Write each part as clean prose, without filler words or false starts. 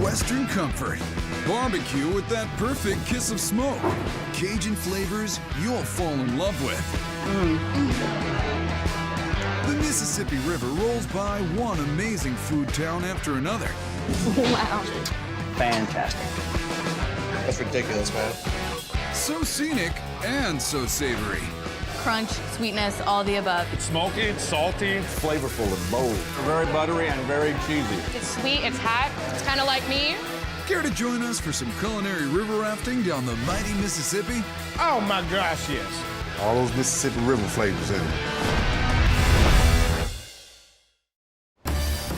Western comfort. Barbecue with that perfect kiss of smoke. Cajun flavors you'll fall in love with. The Mississippi River rolls by one amazing food town after another. Wow. Fantastic. That's ridiculous, man. So scenic and so savory. Crunch, sweetness, all the above. It's smoky, it's salty. It's flavorful and bold. Very buttery and very cheesy. It's sweet, it's hot, it's kind of like me. Care to join us for some culinary river rafting down the mighty Mississippi? Oh my gosh, yes. All those Mississippi River flavors in it.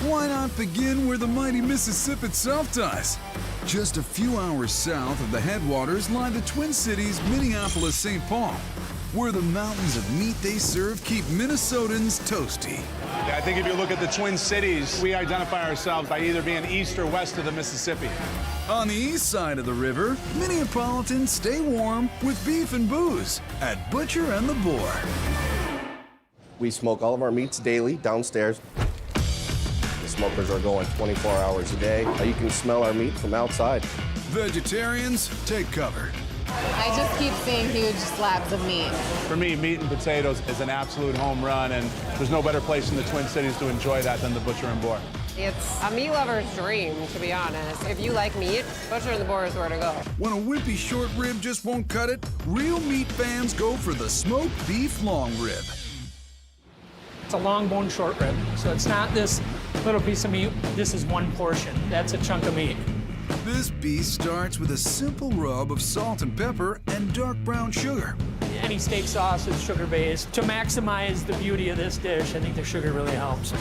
Why not begin where the mighty Mississippi itself does? Just a few hours south of the headwaters lie the Twin Cities, Minneapolis, St. Paul, where the mountains of meat they serve keep Minnesotans toasty. Yeah, I think if you look at the Twin Cities, we identify ourselves by either being east or west of the Mississippi. On the east side of the river, Minneapolitans stay warm with beef and booze at Butcher and the Boar. We smoke all of our meats daily downstairs. The smokers are going 24 hours a day. You can smell our meat from outside. Vegetarians, take cover. I just keep seeing huge slabs of meat. For me, meat and potatoes is an absolute home run, and there's no better place in the Twin Cities to enjoy that than the Butcher and Boar. It's a meat lover's dream, to be honest. If you like meat, Butcher and the Boar is where to go. When a wimpy short rib just won't cut it, real meat fans go for the smoked beef long rib. It's a long bone short rib, so it's not this little piece of meat. This is one portion. That's a chunk of meat. This beast starts with a simple rub of salt and pepper and dark brown sugar. Any steak sauce is sugar-based. To maximize the beauty of this dish, I think the sugar really helps.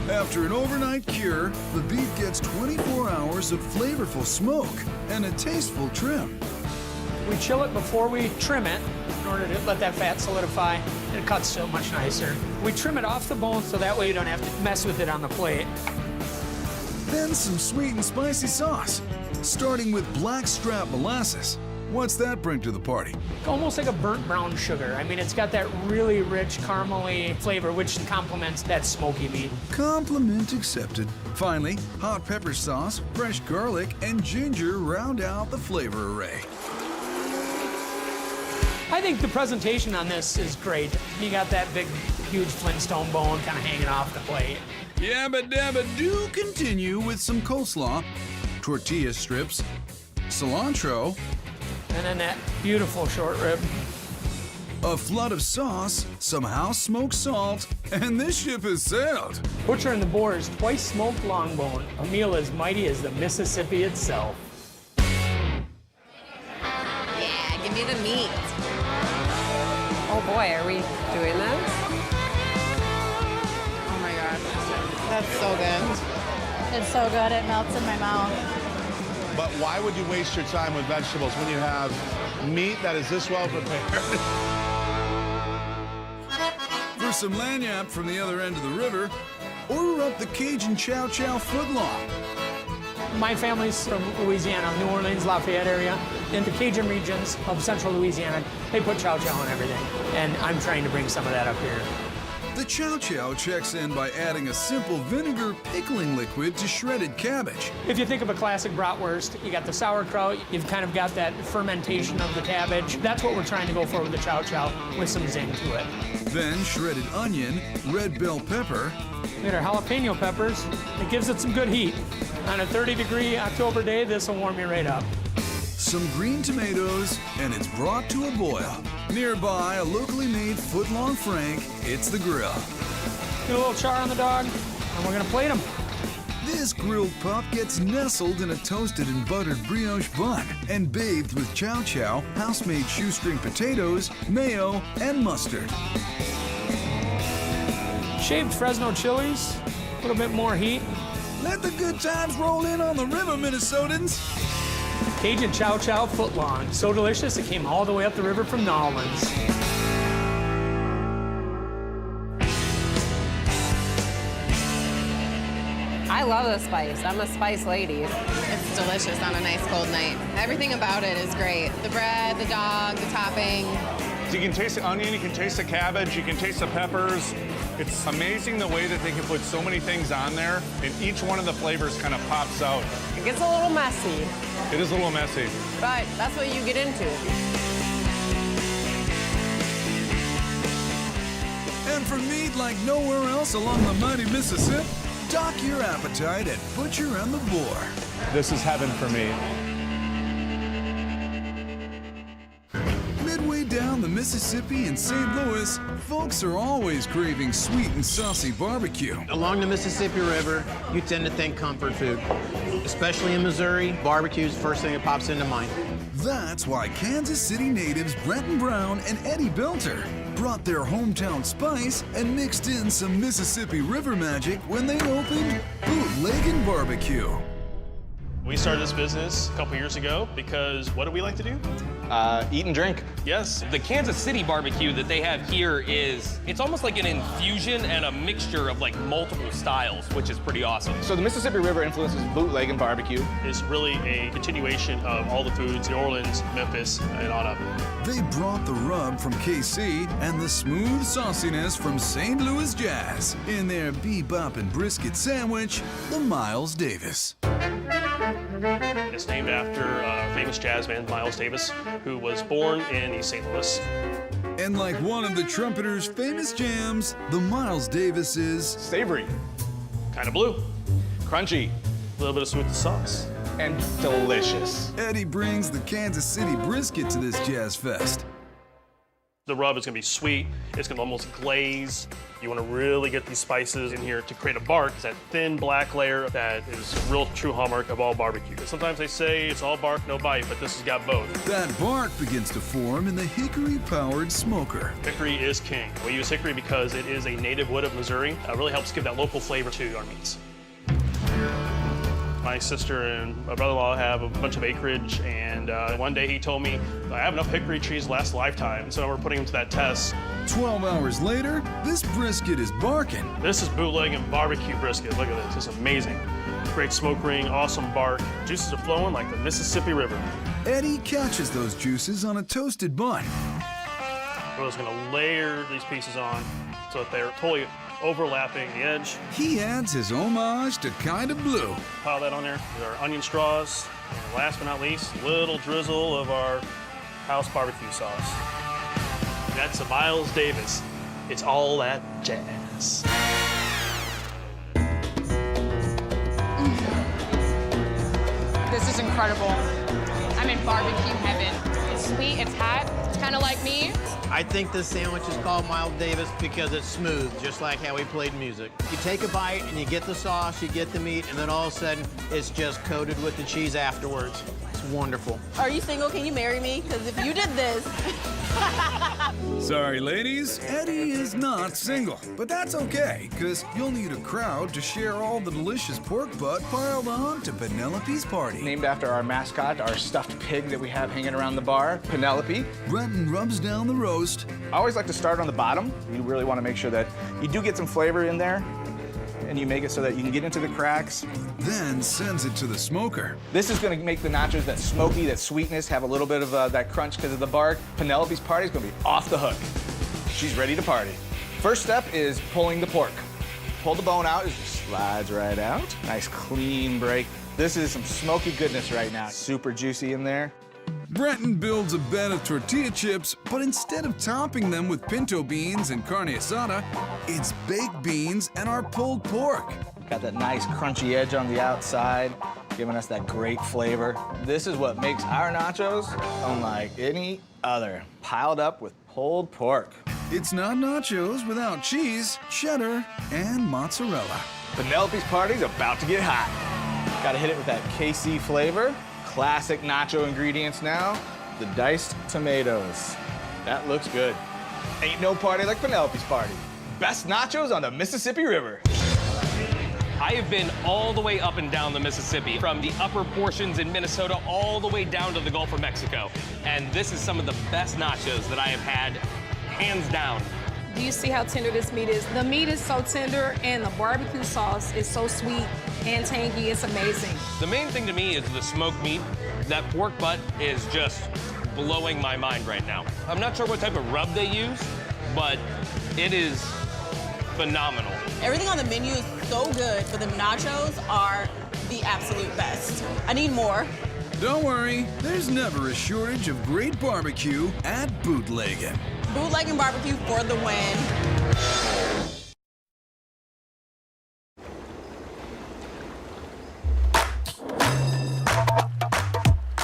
After an overnight cure, the beef gets 24 hours of flavorful smoke and a tasteful trim. We chill it before we trim it in order to let that fat solidify, and it cuts so much nicer. We trim it off the bone so that way you don't have to mess with it on the plate. Then some sweet and spicy sauce, starting with blackstrap molasses. What's that bring to the party? Almost like a burnt brown sugar. I mean, it's got that really rich caramely flavor, which complements that smoky meat. Compliment accepted. Finally, hot pepper sauce, fresh garlic, and ginger round out the flavor array. I think the presentation on this is great. You got that big, huge Flintstone bone kind of hanging off the plate. Yabba dabba do continue with some coleslaw, tortilla strips, cilantro, and then that beautiful short rib. a flood of sauce, some house smoked salt, and this ship has sailed. Butcher and the Boar is twice smoked long bone, a meal as mighty as the Mississippi itself. Yeah, give me the meat. Oh boy, are we doing this? Oh my God, that's so good. It's so good, it melts in my mouth. But why would you waste your time with vegetables when you have meat that is this well prepared? For some lagniappe from the other end of the river, order up the Cajun Chow Chow footlong. My family's from Louisiana, New Orleans, Lafayette area, in the Cajun regions of central Louisiana. They put chow chow on everything, and I'm trying to bring some of that up here. The Chow Chow checks in by adding a simple vinegar pickling liquid to shredded cabbage. If you think of a classic bratwurst, you got the sauerkraut, you've kind of got that fermentation of the cabbage. That's what we're trying to go for with the chow chow, with some zing to it. Then shredded onion, red bell pepper, We got our jalapeno peppers. It gives it some good heat. On a 30-degree October day, this will warm you right up. some green tomatoes, and it's brought to a boil. Nearby, a locally made footlong frank hits the grill. Get a little char on the dog, and we're gonna plate them. This grilled pup gets nestled in a toasted and buttered brioche bun and bathed with chow chow, house-made shoestring potatoes, mayo, and mustard. Shaved Fresno chilies, a little bit more heat. Let the good times roll in on the river, Minnesotans. Cajun chow chow footlong, so delicious it came all the way up the river from New Orleans. I love the spice. I'm a spice lady. It's delicious on a nice cold night. Everything about it is great. The bread, the dog, the topping. So you can taste the onion, you can taste the cabbage, you can taste the peppers. It's amazing the way that they can put so many things on there, and each one of the flavors kind of pops out. It gets a little messy, It is a little messy. but that's what you get into. And for meat like nowhere else along the mighty Mississippi, dock your appetite at Butcher and the Boar. This is heaven for me. Midway down the Mississippi in St. Louis, folks are always craving sweet and saucy barbecue. Along the Mississippi River, you tend to think comfort food. Especially in Missouri, barbecue is the first thing that pops into mind. That's why Kansas City natives Brenton Brown and Eddie Belter brought their hometown spice and mixed in some Mississippi River magic when they opened Bootleggin' Barbecue. We started this business a couple years ago because what do we like to do? Eat and drink. Yes. The Kansas City barbecue that they have here it's almost like an infusion and a mixture of like multiple styles, which is pretty awesome. So the Mississippi River influences bootlegging barbecue. It's really a continuation of all the foods, New Orleans, Memphis, and on up. They brought the rub from KC and the smooth sauciness from St. Louis Jazz in their bebop and brisket sandwich, the Miles Davis. It's named after famous jazz man Miles Davis, who was born in East St. Louis. And like one of the trumpeter's famous jams, the Miles Davis is savory, kind of blue, crunchy, a little bit of sweet sauce, and delicious. Eddie brings the Kansas City brisket to this jazz fest. The rub is going to be sweet. It's going to almost glaze. You want to really get these spices in here to create a bark. It's that thin black layer that is a real true hallmark of all barbecue. Sometimes they say it's all bark, no bite, but this has got both. That bark begins to form in the hickory-powered smoker. Hickory is king. We use hickory because it is a native wood of Missouri. It really helps give that local flavor to our meats. My sister and my brother-in-law have a bunch of acreage, and one day he told me, I have enough hickory trees to last a lifetime, so we're putting them to that test. 12 hours later, this brisket is barking. This is bootlegging barbecue brisket. Look at this, it's amazing. Great smoke ring, awesome bark. Juices are flowing like the Mississippi River. Eddie catches those juices on a toasted bun. We're just gonna layer these pieces on so that they're totally overlapping the edge. He adds his homage to Kind of Blue. Pile that on there with our onion straws. And last but not least, a little drizzle of our house barbecue sauce. That's a Miles Davis. It's all that jazz. This is incredible. I'm in barbecue heaven. It's sweet, it's hot, it's kind of like me. I think this sandwich is called Miles Davis because it's smooth, just like how we played music. You take a bite and you get the sauce, you get the meat, and then all of a sudden, it's just coated with the cheese afterwards. It's wonderful. Are you single? Can you marry me? Because if you did this... Sorry, ladies, Eddie is not single. But that's okay, because you'll need a crowd to share all the delicious pork butt piled on to Penelope's party. Named after our mascot, our stuffed pig that we have hanging around the bar, Penelope. Brenton rubs down the roast. I always like to start on the bottom. You really want to make sure that you do get some flavor in there, and you make it so that you can get into the cracks. Then sends it to the smoker. This is going to make the nachos that smoky, that sweetness, have a little bit of that crunch because of the bark. Penelope's party is going to be off the hook. She's ready to party. First step is pulling the pork. Pull the bone out, it just slides right out. Nice clean break. This is some smoky goodness right now. Super juicy in there. Brenton builds a bed of tortilla chips, but instead of topping them with pinto beans and carne asada, it's baked beans and our pulled pork. Got that nice crunchy edge on the outside, giving us that great flavor. This is what makes our nachos unlike any other, piled up with pulled pork. It's not nachos without cheese, cheddar, and mozzarella. Penelope's party's about to get hot. Gotta hit it with that KC flavor. Classic nacho ingredients now, the diced tomatoes. That looks good. Ain't no party like Penelope's party. Best nachos on the Mississippi River. I have been all the way up and down the Mississippi, from the upper portions in Minnesota all the way down to the Gulf of Mexico. And this is some of the best nachos that I have had, hands down. Do you see how tender this meat is? The meat is so tender, and the barbecue sauce is so sweet and tangy. It's amazing. The main thing to me is the smoked meat. That pork butt is just blowing my mind right now. I'm not sure what type of rub they use, but it is phenomenal. Everything on the menu is so good, but the nachos are the absolute best. I need more. Don't worry, there's never a shortage of great barbecue at Bootleggin'. Bootleggin' barbecue for the win.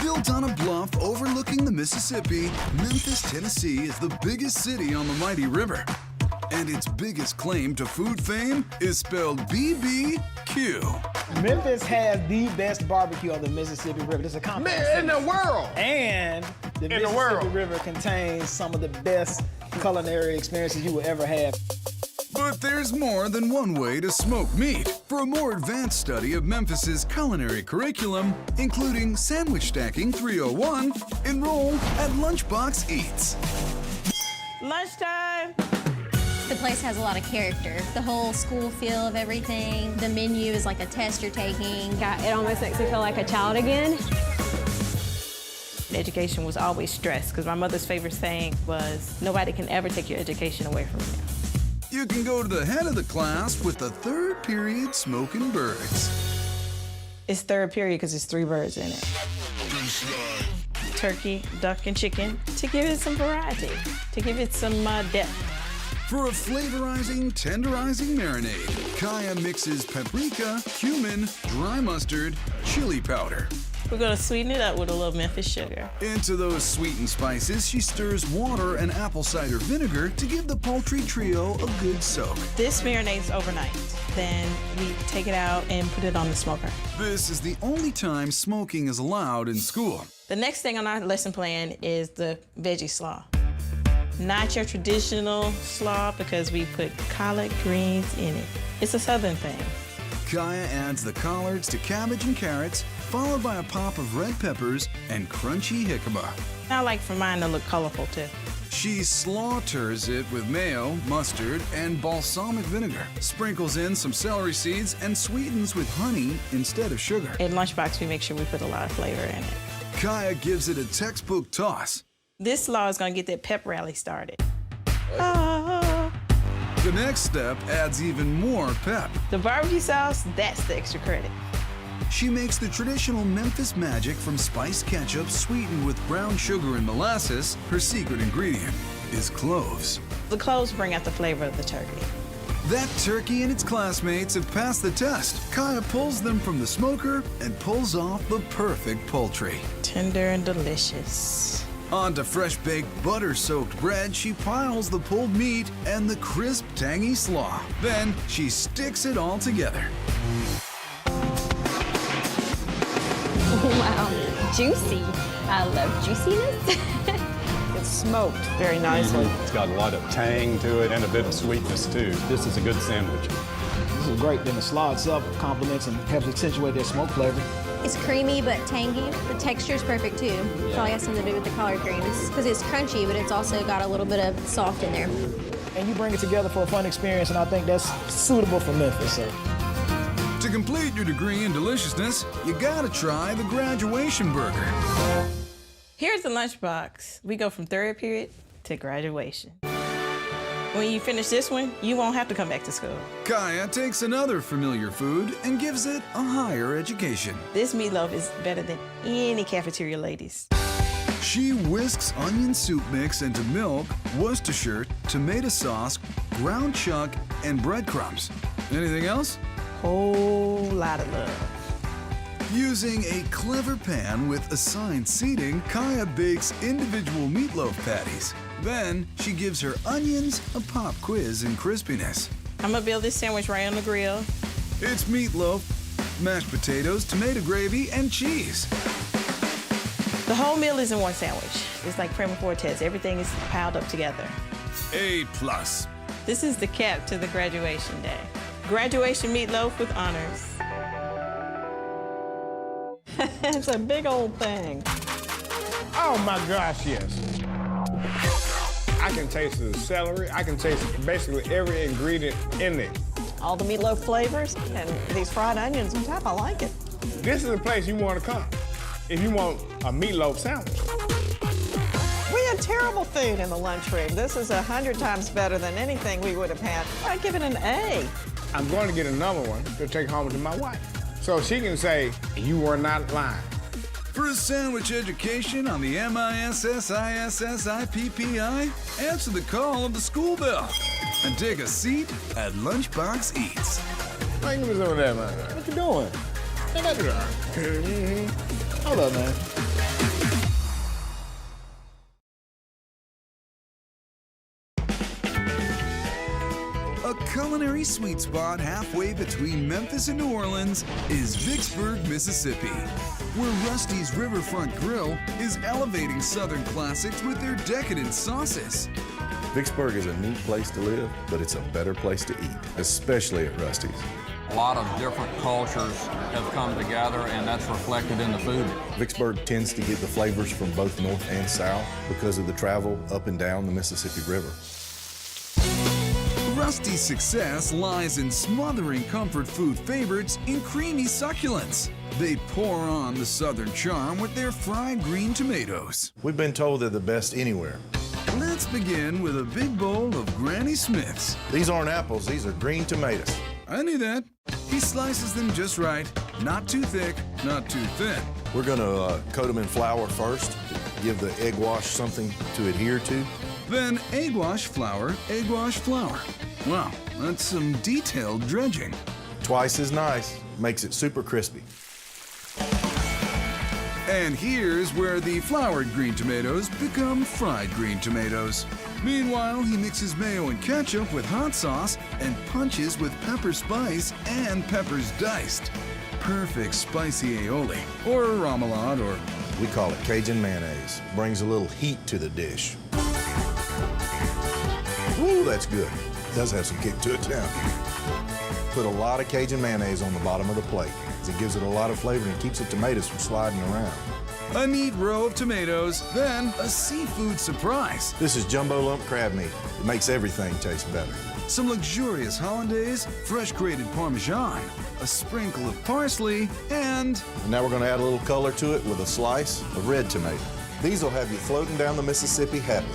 Built on a bluff overlooking the Mississippi, Memphis, Tennessee is the biggest city on the mighty river. And its biggest claim to food fame is spelled BBQ. Memphis has the best barbecue on the Mississippi River. This is a compliment. In the world. And the Mississippi River contains some of the best culinary experiences you will ever have. But there's more than one way to smoke meat. For a more advanced study of Memphis's culinary curriculum, including Sandwich Stacking 301, enroll at Lunchbox Eats. Lunchtime. The place has a lot of character. The whole school feel of everything. The menu is like a test you're taking. It almost makes me feel like a child again. Education was always stressed because my mother's favorite saying was, nobody can ever take your education away from you. You can go to the head of the class with the third period smoking birds. It's third period because there's 3 birds in it. Turkey, duck, and chicken to give it some variety, to give it some depth. For a flavorizing, tenderizing marinade, Kaya mixes paprika, cumin, dry mustard, chili powder. We're gonna sweeten it up with a little Memphis sugar. Into those sweetened spices, she stirs water and apple cider vinegar to give the poultry trio a good soak. This marinates overnight. Then we take it out and put it on the smoker. This is the only time smoking is allowed in school. The next thing on our lesson plan is the veggie slaw. Not your traditional slaw because we put collard greens in it. It's a southern thing. Kaya adds the collards to cabbage and carrots, followed by a pop of red peppers and crunchy jicama. I like for mine to look colorful too. She slaughters it with mayo, mustard, and balsamic vinegar, sprinkles in some celery seeds, and sweetens with honey instead of sugar. At Lunchbox, we make sure we put a lot of flavor in it. Kaya gives it a textbook toss. This slaw is gonna get that pep rally started. The next step adds even more pep. The barbecue sauce, that's the extra credit. She makes the traditional Memphis magic from spiced ketchup sweetened with brown sugar and molasses. Her secret ingredient is cloves. The cloves bring out the flavor of the turkey. That turkey and its classmates have passed the test. Kaya pulls them from the smoker and pulls off the perfect poultry. Tender and delicious. Onto fresh-baked, butter-soaked bread, she piles the pulled meat and the crisp, tangy slaw. Then she sticks it all together. Wow, juicy. I love juiciness. It's smoked very nicely. It's got a lot of tang to it and a bit of sweetness too. This is a good sandwich. This is great. Then the slaw itself complements and helps accentuate their smoke flavor. It's creamy but tangy. The texture is perfect too. Probably has something to do with the collard greens because it's crunchy, but it's also got a little bit of soft in there. And you bring it together for a fun experience, and I think that's suitable for Memphis. So. To complete your degree in deliciousness, you gotta try the graduation burger. Here's the lunchbox. We go from third period to graduation. When you finish this one, you won't have to come back to school. Kaya takes another familiar food and gives it a higher education. This meatloaf is better than any cafeteria ladies. She whisks onion soup mix into milk, Worcestershire, tomato sauce, ground chuck, and breadcrumbs. Anything else? Whole lot of love. Using a clever pan with assigned seating, Kaya bakes individual meatloaf patties. Then she gives her onions a pop quiz in crispiness. I'm gonna build this sandwich right on the grill. It's meatloaf, mashed potatoes, tomato gravy, and cheese. The whole meal is in one sandwich. It's like Prima Fortes. Everything is piled up together. A+. This is the cap to the graduation day. Graduation meatloaf with honors. It's a big old thing. Oh my gosh, yes. I can taste the celery. I can taste basically every ingredient in it. All the meatloaf flavors and these fried onions on top, I like it. This is a place you want to come if you want a meatloaf sandwich. We had terrible food in the lunchroom. This is 100 times better than anything we would have had. I'd give it an A. I'm going to get another one to take home to my wife, so she can say, you were not lying. For a sandwich education on the MISSISSIPPI, answer the call of the school bell and take a seat at Lunchbox Eats. Hey, give me some of that, man. What you doing? Hey, back there. Hold up, man. A culinary sweet spot halfway between Memphis and New Orleans is Vicksburg, Mississippi, where Rusty's Riverfront Grill is elevating Southern classics with their decadent sauces. Vicksburg is a neat place to live, but it's a better place to eat, especially at Rusty's. A lot of different cultures have come together, and that's reflected in the food. Vicksburg tends to get the flavors from both north and south because of the travel up and down the Mississippi River. Rusty's success lies in smothering comfort food favorites in creamy succulence. They pour on the Southern charm with their fried green tomatoes. We've been told they're the best anywhere. Let's begin with a big bowl of Granny Smith's. These aren't apples, these are green tomatoes. I knew that. He slices them just right, not too thick, not too thin. We're gonna coat them in flour first to give the egg wash something to adhere to. Then egg wash flour, egg wash flour. Wow, that's some detailed dredging. Twice as nice, makes it super crispy. And here's where the floured green tomatoes become fried green tomatoes. Meanwhile, he mixes mayo and ketchup with hot sauce and punches with pepper spice and peppers diced. Perfect spicy aioli, or remoulade, or... We call it Cajun mayonnaise. Brings a little heat to the dish. Woo, that's good. Does have some kick to it, too. Put a lot of Cajun mayonnaise on the bottom of the plate. It gives it a lot of flavor and keeps the tomatoes from sliding around. A neat row of tomatoes, then a seafood surprise. This is jumbo lump crab meat. It makes everything taste better. Some luxurious hollandaise, fresh grated Parmesan, a sprinkle of parsley, and now we're going to add a little color to it with a slice of red tomato. These will have you floating down the Mississippi happy.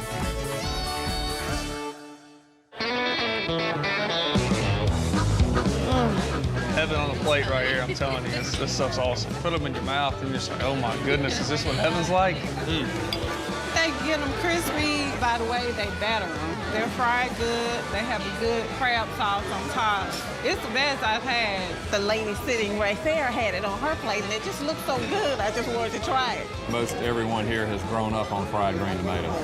Heaven on a plate right here, I'm telling you. This stuff's awesome. Put them in your mouth and you're just like, oh my goodness, is this what heaven's like? They get them crispy. By the way, they batter them. They're fried good. They have a good crab sauce on top. It's the best I've had. The lady sitting right there had it on her plate, and it just looked so good, I just wanted to try it. Most everyone here has grown up on fried green tomatoes,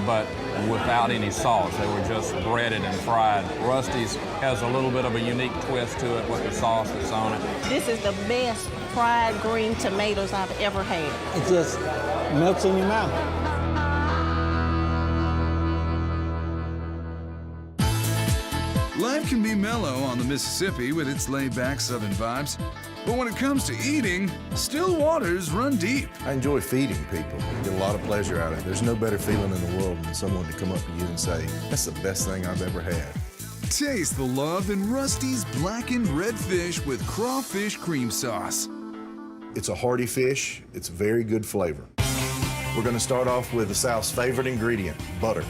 but without any sauce. They were just breaded and fried. Rusty's has a little bit of a unique twist to it with the sauce that's on it. This is the best fried green tomatoes I've ever had. It just melts in your mouth. Life can be mellow on the Mississippi with its laid-back Southern vibes. But when it comes to eating, still waters run deep. I enjoy feeding people. I get a lot of pleasure out of it. There's no better feeling in the world than someone to come up to you and say, that's the best thing I've ever had. Taste the love in Rusty's blackened red fish with crawfish cream sauce. It's a hearty fish. It's very good flavor. We're going to start off with the South's favorite ingredient, butter.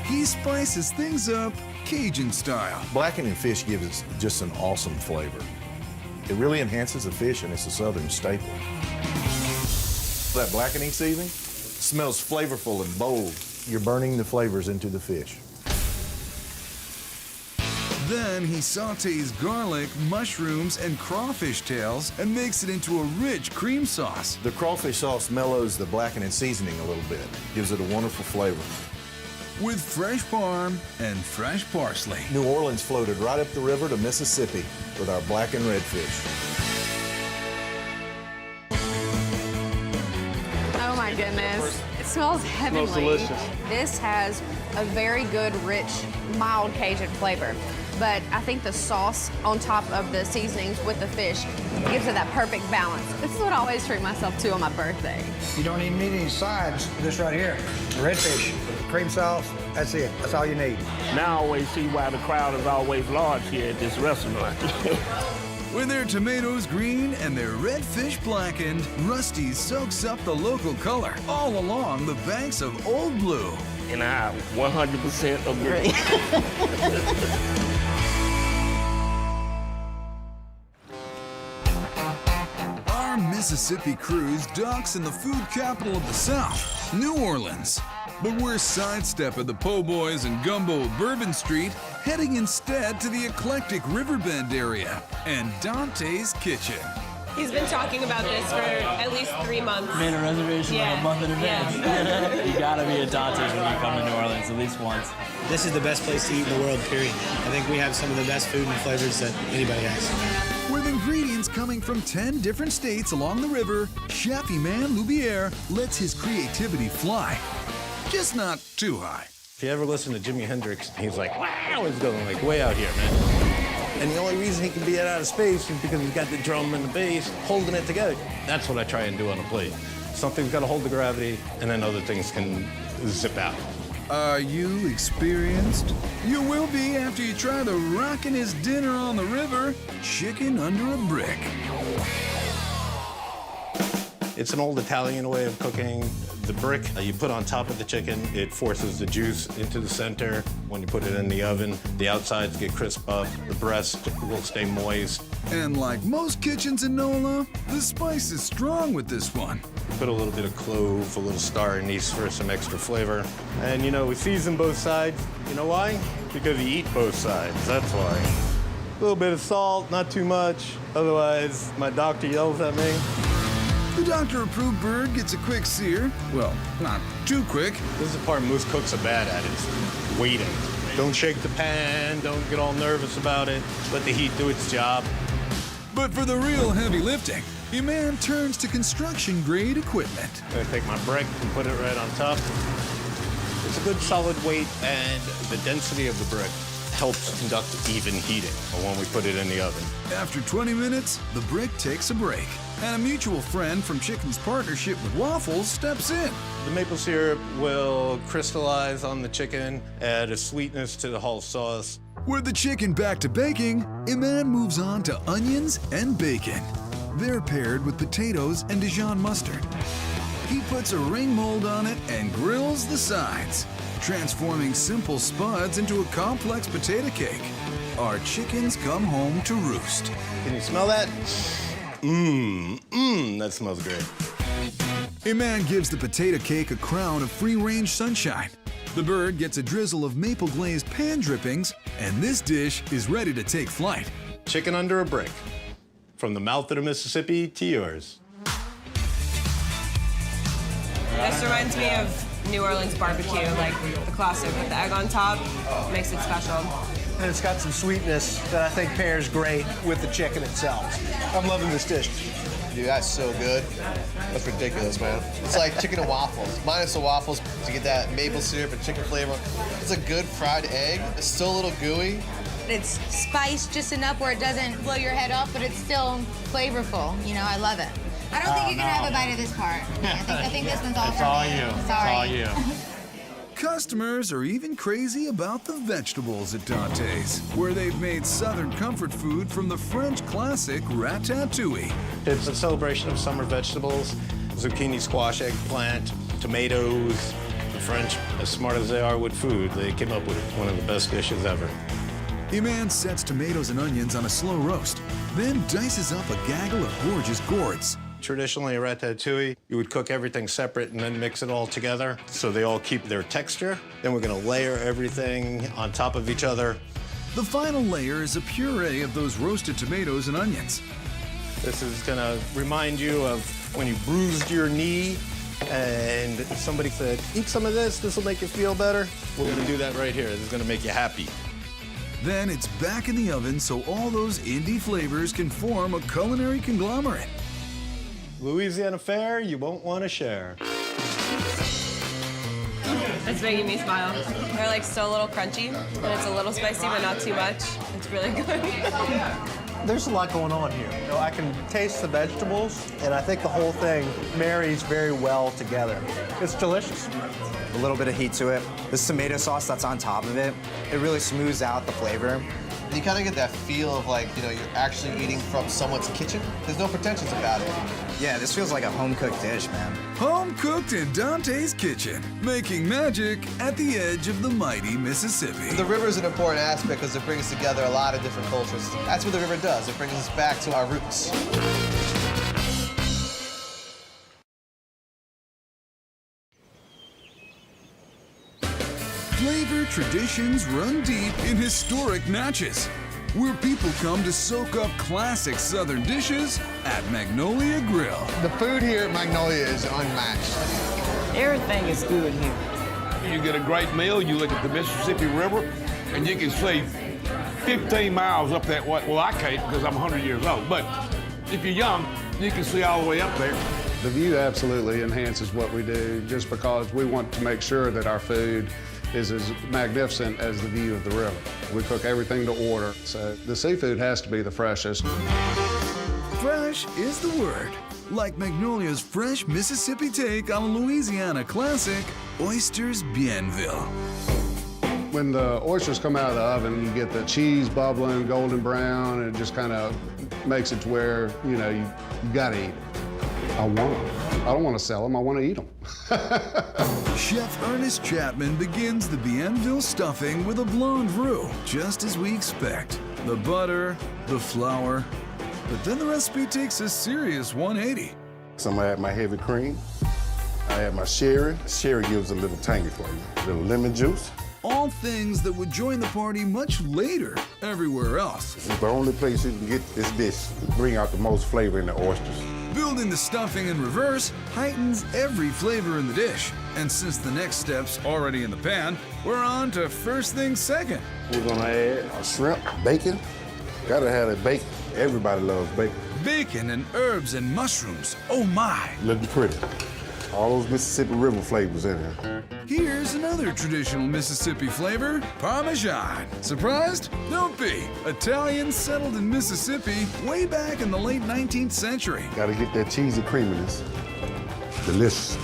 He spices things up Cajun style. Blackening fish gives us just an awesome flavor. It really enhances the fish, and it's a Southern staple. That blackening seasoning smells flavorful and bold. You're burning the flavors into the fish. Then he sautés garlic, mushrooms, and crawfish tails and makes it into a rich cream sauce. The crawfish sauce mellows the blackening seasoning a little bit, gives it a wonderful flavor. With fresh parm and fresh parsley. New Orleans floated right up the river to Mississippi with our black and red fish. Oh my goodness. It smells heavenly. Smells delicious. This has a very good, rich, mild Cajun flavor. But I think the sauce on top of the seasonings with the fish gives it that perfect balance. This is what I always treat myself to on my birthday. You don't even need any sides. This right here, redfish, cream sauce, that's it. That's all you need. Now I always see why the crowd is always large here at this restaurant. With their tomatoes green and their red fish blackened, Rusty soaks up the local color all along the banks of Old Blue. And I 100% agree. Our Mississippi cruise docks in the food capital of the South, New Orleans. But we're sidestepping the po' boys and gumbo of Bourbon Street, heading instead to the eclectic Riverbend area and Dante's Kitchen. He's been talking about this for at least 3 months. Made a reservation like a month in advance. Yeah. You gotta be at Dante's when you come to New Orleans at least once. This is the best place to eat in the world, period. I think we have some of the best food and flavors that anybody has. With ingredients coming from 10 different states along the river, Chef Iman Loubiere lets his creativity fly. Just not too high. If you ever listen to Jimi Hendrix, he's like, wow, he's going like way out here, man. And the only reason he can be out of space is because he's got the drum and the bass holding it together. That's what I try and do on a plate. Something's got to hold the gravity, and then other things can zip out. Are you experienced? You will be after you try the rockin' his dinner on the river, chicken under a brick. It's an old Italian way of cooking. The brick you put on top of the chicken, it forces the juice into the center. When you put it in the oven, the outsides get crisp up, the breast will stay moist. And like most kitchens in NOLA, the spice is strong with this one. Put a little bit of clove, a little star anise for some extra flavor. And you know, we season both sides. You know why? Because you eat both sides, that's why. A little bit of salt, not too much. Otherwise, my doctor yells at me. The doctor-approved bird gets a quick sear. Well, not too quick. This is the part most cooks are bad at, is waiting. Don't shake the pan, don't get all nervous about it. Let the heat do its job. But for the real heavy lifting, Iman turns to construction-grade equipment. I'm gonna take my brick and put it right on top. It's a good solid weight, and the density of the brick helps conduct even heating when we put it in the oven. After 20 minutes, the brick takes a break, and a mutual friend from Chicken's partnership with Waffles steps in. The maple syrup will crystallize on the chicken, add a sweetness to the whole sauce. With the chicken back to baking, Iman moves on to onions and bacon. They're paired with potatoes and Dijon mustard. He puts a ring mold on it and grills the sides, transforming simple spuds into a complex potato cake. Our chickens come home to roost. Can you smell that? That smells great. Iman gives the potato cake a crown of free-range sunshine. The bird gets a drizzle of maple-glazed pan drippings, and this dish is ready to take flight. Chicken under a brick. From the mouth of the Mississippi to yours. This reminds me of New Orleans barbecue, like the classic with the egg on top. Makes it special. And it's got some sweetness that I think pairs great with the chicken itself. I'm loving this dish. Dude, that's so good. That's ridiculous, man. It's like chicken and waffles. Minus the waffles to get that maple syrup and chicken flavor. It's a good fried egg. It's still a little gooey. It's spiced just enough where it doesn't blow your head off, but it's still flavorful. You know, I love it. I don't think you can have a bite of this part. I think this one's all for me. Sorry. It's all you. Customers are even crazy about the vegetables at Dante's, where they've made Southern comfort food from the French classic ratatouille. It's a celebration of summer vegetables, zucchini, squash, eggplant, tomatoes. The French, as smart as they are with food, they came up with one of the best dishes ever. Iman sets tomatoes and onions on a slow roast, then dices up a gaggle of gorgeous gourds. Traditionally, a ratatouille, you would cook everything separate and then mix it all together so they all keep their texture. Then we're gonna layer everything on top of each other. The final layer is a puree of those roasted tomatoes and onions. This is gonna remind you of when you bruised your knee and somebody said, eat some of this will make you feel better. We're gonna do that right here. This is gonna make you happy. Then it's back in the oven so all those indie flavors can form a culinary conglomerate. Louisiana fare you won't want to share. It's making me smile. They're like still a little crunchy, and it's a little spicy, but not too much. It's really good. There's a lot going on here. You know, I can taste the vegetables, and I think the whole thing marries very well together. It's delicious. A little bit of heat to it. This tomato sauce that's on top of it, it really smooths out the flavor. And you kind of get that feel of like, you know, you're actually eating from someone's kitchen. There's no pretensions about it. Yeah, this feels like a home-cooked dish, man. Home cooked in Dante's kitchen, making magic at the edge of the mighty Mississippi. The river is an important aspect because it brings together a lot of different cultures. That's what the river does. It brings us back to our roots. Flavor traditions run deep in historic Natchez, where people come to soak up classic Southern dishes at Magnolia Grill. The food here at Magnolia is unmatched. Everything is good here. You get a great meal, you look at the Mississippi River, and you can see 15 miles up that way. Well, I can't because I'm 100 years old, but if you're young, you can see all the way up there. The view absolutely enhances what we do just because we want to make sure that our food is as magnificent as the view of the river. We cook everything to order, so the seafood has to be the freshest. Fresh is the word, like Magnolia's fresh Mississippi take on a Louisiana classic, Oysters Bienville. When the oysters come out of the oven, you get the cheese bubbling, golden brown, and it just kind of makes it to where, you know, you gotta eat it. I want them. I don't want to sell them, I want to eat them. Chef Ernest Chapman begins the Bienville stuffing with a blonde roux, just as we expect. The butter, the flour, but then the recipe takes a serious 180. So I'm gonna add my heavy cream. I add my sherry. Sherry gives a little tangy flavor. A little lemon juice. All things that would join the party much later everywhere else. It's the only place you can get this dish to bring out the most flavor in the oysters. Building the stuffing in reverse heightens every flavor in the dish. And since the next step's already in the pan, we're on to first things second. We're gonna add our shrimp, bacon. Gotta have that bacon. Everybody loves bacon. Bacon and herbs and mushrooms, oh my. Looking pretty. All those Mississippi River flavors in here. Here's another traditional Mississippi flavor, Parmesan. Surprised? Don't be. Italians settled in Mississippi way back in the late 19th century. Gotta get that cheesy creaminess. Delicious.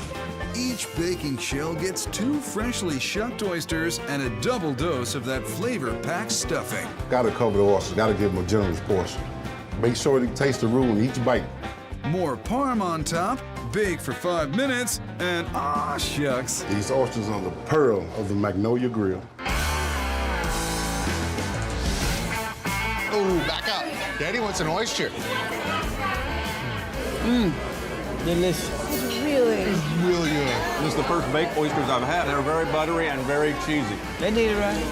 Each baking shell gets 2 freshly shucked oysters and a double dose of that flavor-packed stuffing. Gotta cover the oysters, gotta give them a generous portion. Make sure you taste the roux in each bite. More parm on top, bake for 5 minutes, and ah, shucks. These oysters are the pearl of the Magnolia Grill. Oh, back up. Daddy wants an oyster. Delicious. It's really good. This is the first baked oysters I've had. They're very buttery and very cheesy. They did it right.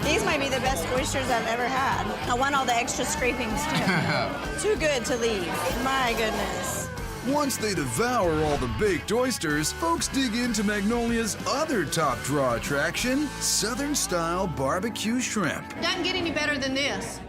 These might be the best oysters I've ever had. I want all the extra scrapings, too. Too good to leave. My goodness. Once they devour all the baked oysters, folks dig into Magnolia's other top draw attraction, Southern-style barbecue shrimp. Doesn't get any better than this.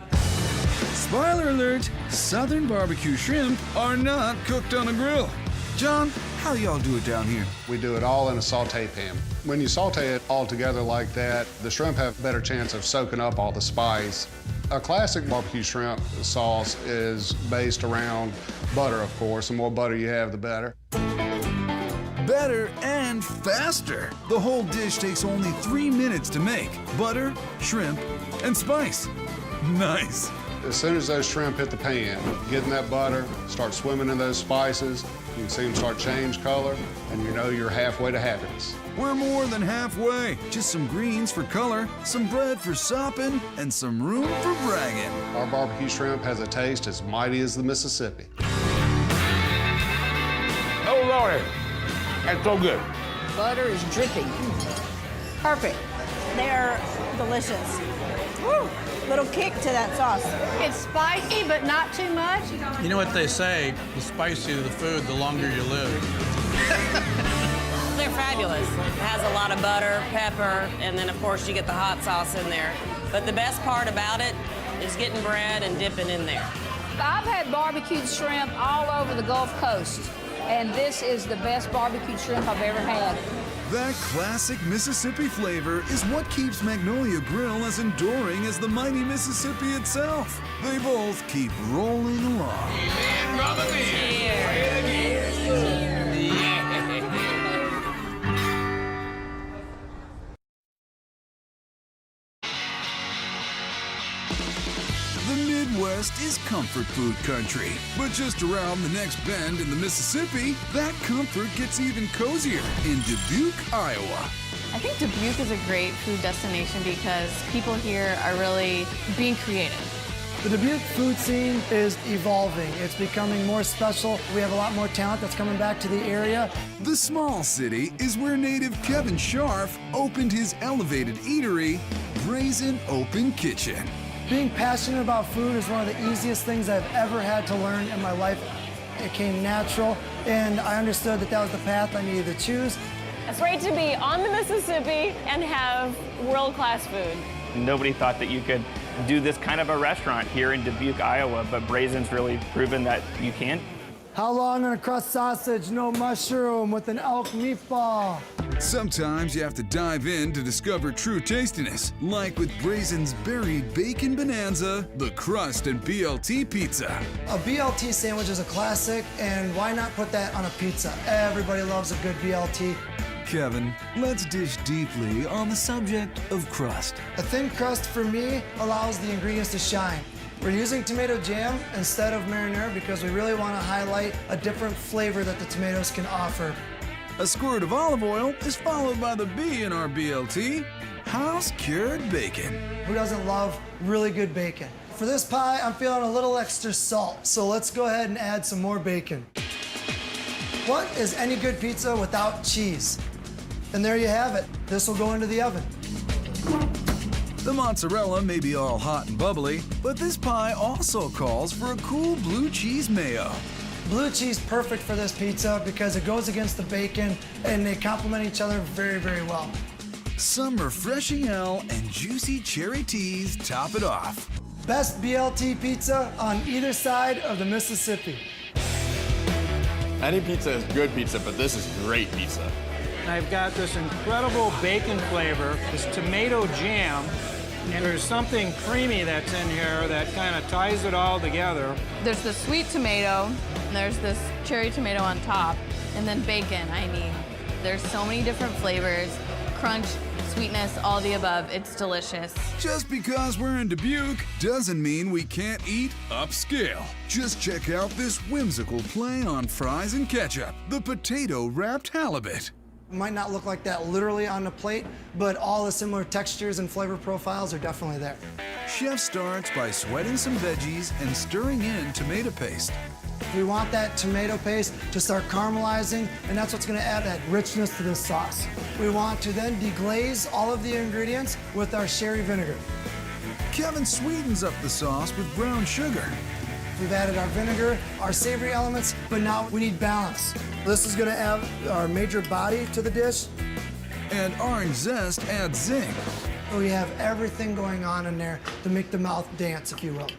Spoiler alert, Southern barbecue shrimp are not cooked on a grill. John, how y'all do it down here? We do it all in a saute pan. When you saute it all together like that, the shrimp have a better chance of soaking up all the spice. A classic barbecue shrimp sauce is based around butter, of course. The more butter you have, the better. Better and faster. The whole dish takes only 3 minutes to make. Butter, shrimp, and spice. Nice. As soon as those shrimp hit the pan, get in that butter, start swimming in those spices, you can see them start change color, and you know you're halfway to happiness. We're more than halfway. Just some greens for color, some bread for sopping, and some room for bragging. Our barbecue shrimp has a taste as mighty as the Mississippi. Oh, Lordy. That's so good. Butter is dripping. Perfect. They are delicious. Woo! Little kick to that sauce. It's spicy, but not too much. You know what they say, the spicier the food, the longer you live. They're fabulous. It has a lot of butter, pepper, and then of course you get the hot sauce in there. But the best part about it is getting bread and dipping in there. I've had barbecued shrimp all over the Gulf Coast, and this is the best barbecued shrimp I've ever had. That classic Mississippi flavor is what keeps Magnolia Grill as enduring as the mighty Mississippi itself. They both keep rolling along. Amen, brother, West is comfort food country. But just around the next bend in the Mississippi, that comfort gets even cozier in Dubuque, Iowa. I think Dubuque is a great food destination because people here are really being creative. The Dubuque food scene is evolving. It's becoming more special. We have a lot more talent that's coming back to the area. The small city is where native Kevin Scharf opened his elevated eatery, Brazen Open Kitchen. Being passionate about food is one of the easiest things I've ever had to learn in my life. It came natural, and I understood that that was the path I needed to choose. It's great to be on the Mississippi and have world-class food. Nobody thought that you could do this kind of a restaurant here in Dubuque, Iowa, but Brazen's really proven that you can. How long on a crust sausage, no mushroom, with an elk meatball? Sometimes you have to dive in to discover true tastiness, like with Brazen's Buried Bacon Bonanza, the crust and BLT pizza. A BLT sandwich is a classic, and why not put that on a pizza? Everybody loves a good BLT. Kevin, let's dish deeply on the subject of crust. A thin crust, for me, allows the ingredients to shine. We're using tomato jam instead of marinara because we really want to highlight a different flavor that the tomatoes can offer. A squirt of olive oil is followed by the B in our BLT, house-cured bacon. Who doesn't love really good bacon? For this pie, I'm feeling a little extra salt, so let's go ahead and add some more bacon. What is any good pizza without cheese? And there you have it. This will go into the oven. The mozzarella may be all hot and bubbly, but this pie also calls for a cool blue cheese mayo. Blue cheese perfect for this pizza because it goes against the bacon and they complement each other very, very well. Some refreshing L and juicy cherry teas top it off. Best BLT pizza on either side of the Mississippi. Any pizza is good pizza, but this is great pizza. I've got this incredible bacon flavor, this tomato jam, and there's something creamy that's in here that kind of ties it all together. There's the sweet tomato, and there's this cherry tomato on top, and then bacon. I mean, there's so many different flavors, crunch, sweetness, all the above. It's delicious. Just because we're in Dubuque doesn't mean we can't eat upscale. Just check out this whimsical play on fries and ketchup, the potato-wrapped halibut. It might not look like that literally on the plate, but all the similar textures and flavor profiles are definitely there. Chef starts by sweating some veggies and stirring in tomato paste. We want that tomato paste to start caramelizing, and that's what's gonna add that richness to this sauce. We want to then deglaze all of the ingredients with our sherry vinegar. Kevin sweetens up the sauce with brown sugar. We've added our vinegar, our savory elements, but now we need balance. This is gonna add our major body to the dish. And orange zest adds zing. We have everything going on in there to make the mouth dance, if you will.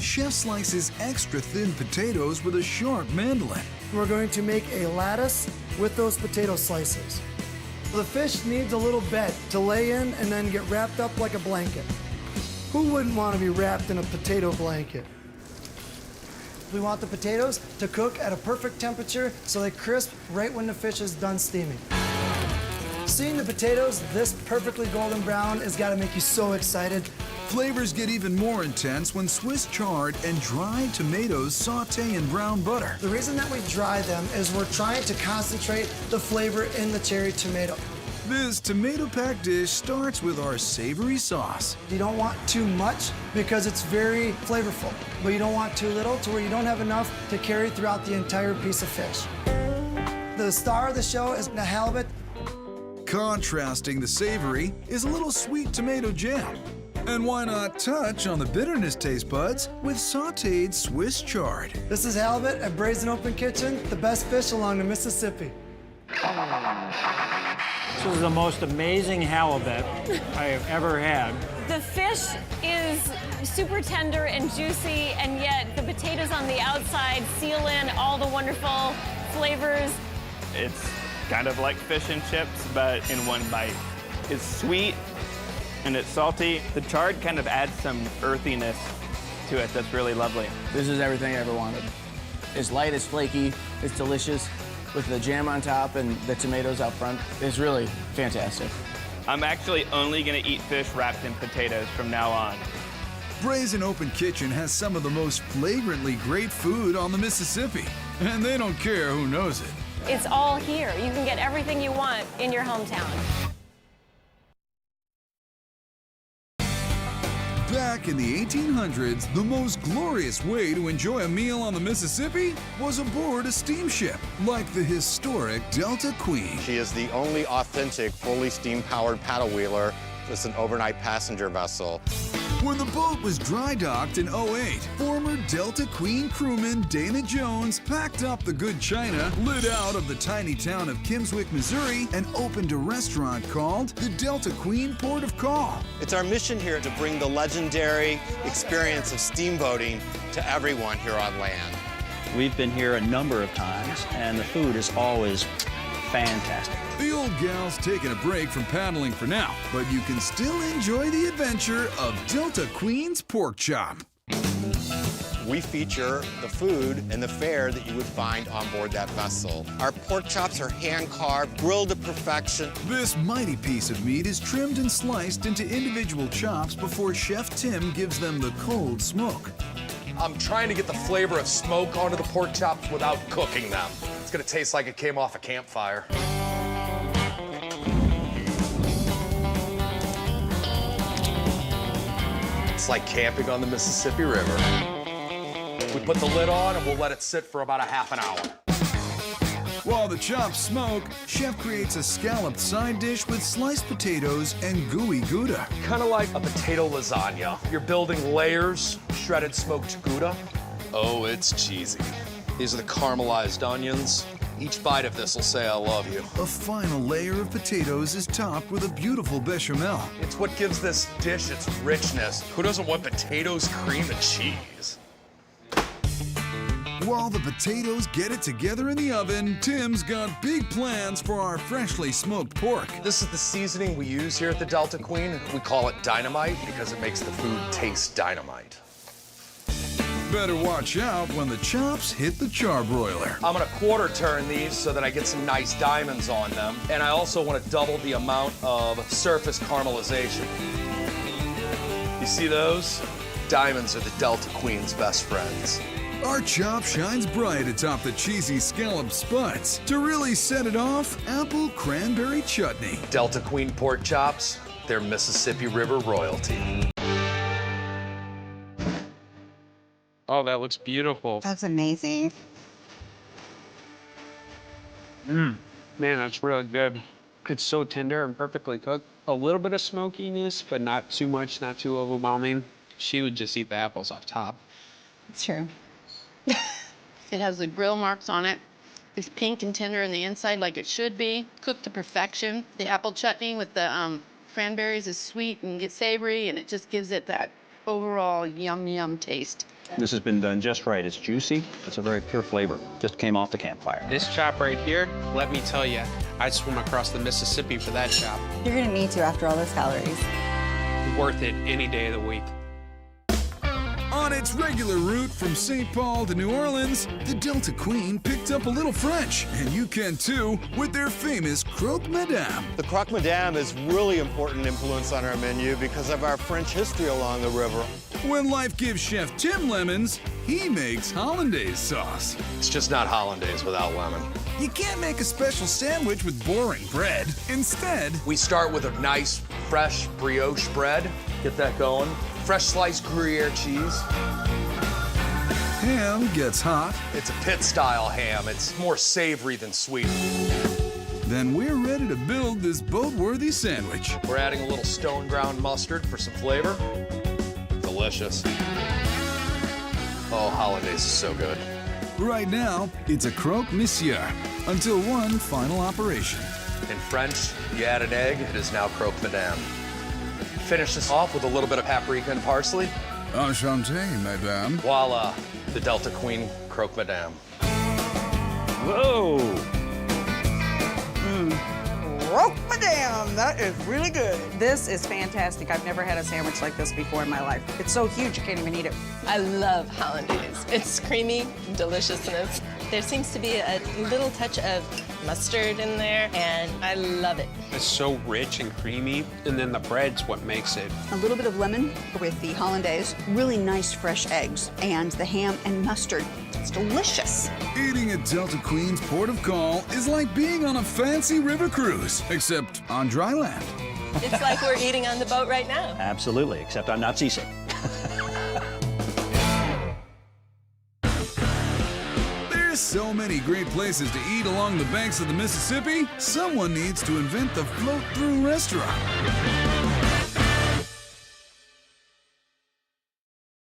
Chef slices extra thin potatoes with a sharp mandolin. We're going to make a lattice with those potato slices. The fish needs a little bed to lay in and then get wrapped up like a blanket. Who wouldn't want to be wrapped in a potato blanket? We want the potatoes to cook at a perfect temperature so they crisp right when the fish is done steaming. Seeing the potatoes this perfectly golden brown has got to make you so excited. Flavors get even more intense when Swiss chard and dried tomatoes saute in brown butter. The reason that we dry them is we're trying to concentrate the flavor in the cherry tomato. This tomato-packed dish starts with our savory sauce. You don't want too much because it's very flavorful, but you don't want too little to where you don't have enough to carry throughout the entire piece of fish. The star of the show is the halibut. Contrasting the savory is a little sweet tomato jam. And why not touch on the bitterness taste buds with sauteed Swiss chard? This is halibut at Brazen Open Kitchen, the best fish along the Mississippi. This is the most amazing halibut I have ever had. The fish is super tender and juicy, and yet the potatoes on the outside seal in all the wonderful flavors. It's kind of like fish and chips, but in one bite. It's sweet and it's salty. The chard kind of adds some earthiness to it that's really lovely. This is everything I ever wanted. It's light, it's flaky, it's delicious. With the jam on top and the tomatoes out front, it's really fantastic. I'm actually only gonna eat fish wrapped in potatoes from now on. Brazen Open Kitchen has some of the most flagrantly great food on the Mississippi, and they don't care who knows it. It's all here. You can get everything you want in your hometown. Back in the 1800s, the most glorious way to enjoy a meal on the Mississippi was aboard a steamship, like the historic Delta Queen. She is the only authentic, fully steam-powered paddle wheeler. It's an overnight passenger vessel. When the boat was dry docked in '08, former Delta Queen crewman Dana Jones packed up the good china, lit out of the tiny town of Kimmswick, Missouri, and opened a restaurant called the Delta Queen Port of Call. It's our mission here to bring the legendary experience of steamboating to everyone here on land. We've been here a number of times, and the food is always fantastic. The old gal's taking a break from paddling for now, but you can still enjoy the adventure of Delta Queen's pork chop. We feature the food and the fare that you would find on board that vessel. Our pork chops are hand-carved, grilled to perfection. This mighty piece of meat is trimmed and sliced into individual chops before Chef Tim gives them the cold smoke. I'm trying to get the flavor of smoke onto the pork chops without cooking them. It's gonna taste like it came off a campfire. It's like camping on the Mississippi River. We put the lid on and we'll let it sit for about a half an hour. While the chops smoke, Chef creates a scalloped side dish with sliced potatoes and gooey Gouda. Kind of like a potato lasagna. You're building layers, shredded smoked Gouda. Oh, it's cheesy. These are the caramelized onions. Each bite of this will say, I love you. A final layer of potatoes is topped with a beautiful bechamel. It's what gives this dish its richness. Who doesn't want potatoes, cream, and cheese? While the potatoes get it together in the oven, Tim's got big plans for our freshly smoked pork. This is the seasoning we use here at the Delta Queen. We call it dynamite because it makes the food taste dynamite. Better watch out when the chops hit the charbroiler. I'm gonna quarter turn these so that I get some nice diamonds on them. And I also want to double the amount of surface caramelization. You see those? Diamonds are the Delta Queen's best friends. Our chop shines bright atop the cheesy scalloped spuds. To really set it off, apple cranberry chutney. Delta Queen pork chops, they're Mississippi River royalty. Oh, that looks beautiful. That's amazing. Man, that's really good. It's so tender and perfectly cooked. A little bit of smokiness, but not too much, not too overwhelming. She would just eat the apples off top. It's true. It has the grill marks on it. It's pink and tender on the inside like it should be. Cooked to perfection. The apple chutney with the cranberries is sweet and savory, and it just gives it that overall yum, yum taste. This has been done just right. It's juicy. It's a very pure flavor. Just came off the campfire. This chop right here, let me tell you, I'd swim across the Mississippi for that chop. You're gonna need to after all those calories. Worth it any day of the week. On its regular route from St. Paul to New Orleans, the Delta Queen picked up a little French, and you can too, with their famous croque madame. The croque madame is really important influence on our menu because of our French history along the river. When life gives Chef Tim lemons, he makes hollandaise sauce. It's just not hollandaise without lemon. You can't make a special sandwich with boring bread. Instead, we start with a nice, fresh brioche bread. Get that going. Fresh sliced Gruyere cheese. Ham gets hot. It's a pit-style ham. It's more savory than sweet. Then we're ready to build this boat-worthy sandwich. We're adding a little stone ground mustard for some flavor. Delicious. Oh, hollandaise is so good. Right now, it's a croque monsieur, until one final operation. In French, you add an egg, it is now croque madame. Finish this off with a little bit of paprika and parsley. Enchanté, madame. Voila, the Delta Queen croque madame. Whoa! Croque madame, that is really good. This is fantastic. I've never had a sandwich like this before in my life. It's so huge, you can't even eat it. I love hollandaise. It's creamy, delicious, and it's There seems to be a little touch of mustard in there, and I love it. It's so rich and creamy, and then the bread's what makes it. A little bit of lemon with the hollandaise, really nice fresh eggs, and the ham and mustard. It's delicious. Eating at Delta Queen's port of call is like being on a fancy river cruise, except on dry land. It's like we're eating on the boat right now. Absolutely, except I'm not seasick. There's so many great places to eat along the banks of the Mississippi, someone needs to invent the float-through restaurant.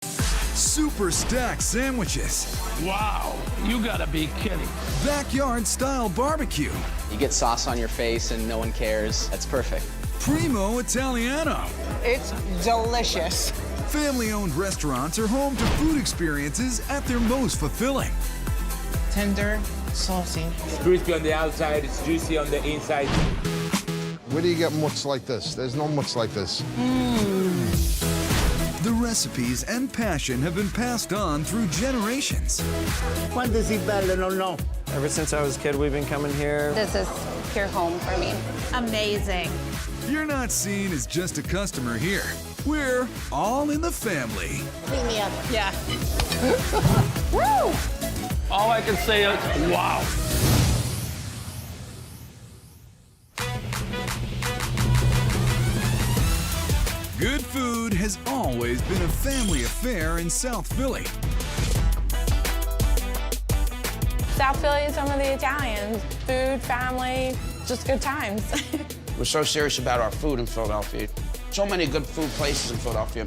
Super stacked sandwiches. Wow, you gotta be kidding. Backyard-style barbecue. You get sauce on your face and no one cares. That's perfect. Primo Italiano. It's delicious. Family-owned restaurants are home to food experiences at their most fulfilling. Tender, saucy. It's crispy on the outside, it's juicy on the inside. Where do you get mutts like this? There's no mutts like this. The recipes and passion have been passed on through generations. When does he better? No. Ever since I was a kid, we've been coming here. This is pure home for me. Amazing. You're not seen as just a customer here. We're all in the family. Clean me up. Yeah. Woo! All I can say is, wow. Good food has always been a family affair in South Philly. South Philly is home of the Italians. Food, family, just good times. We're so serious about our food in Philadelphia. So many good food places in Philadelphia,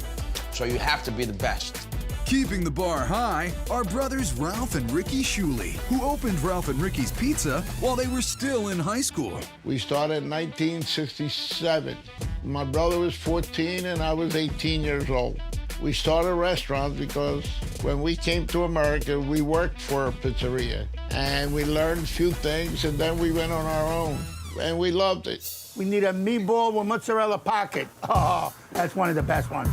so you have to be the best. Keeping the bar high are brothers Ralph and Ricky Shuley, who opened Ralph and Ricky's Pizza while they were still in high school. We started in 1967. My brother was 14 and I was 18 years old. We started restaurants because when we came to America, we worked for a pizzeria. And we learned a few things, and then we went on our own. And we loved it. We need a meatball with mozzarella pocket. Oh, that's one of the best ones.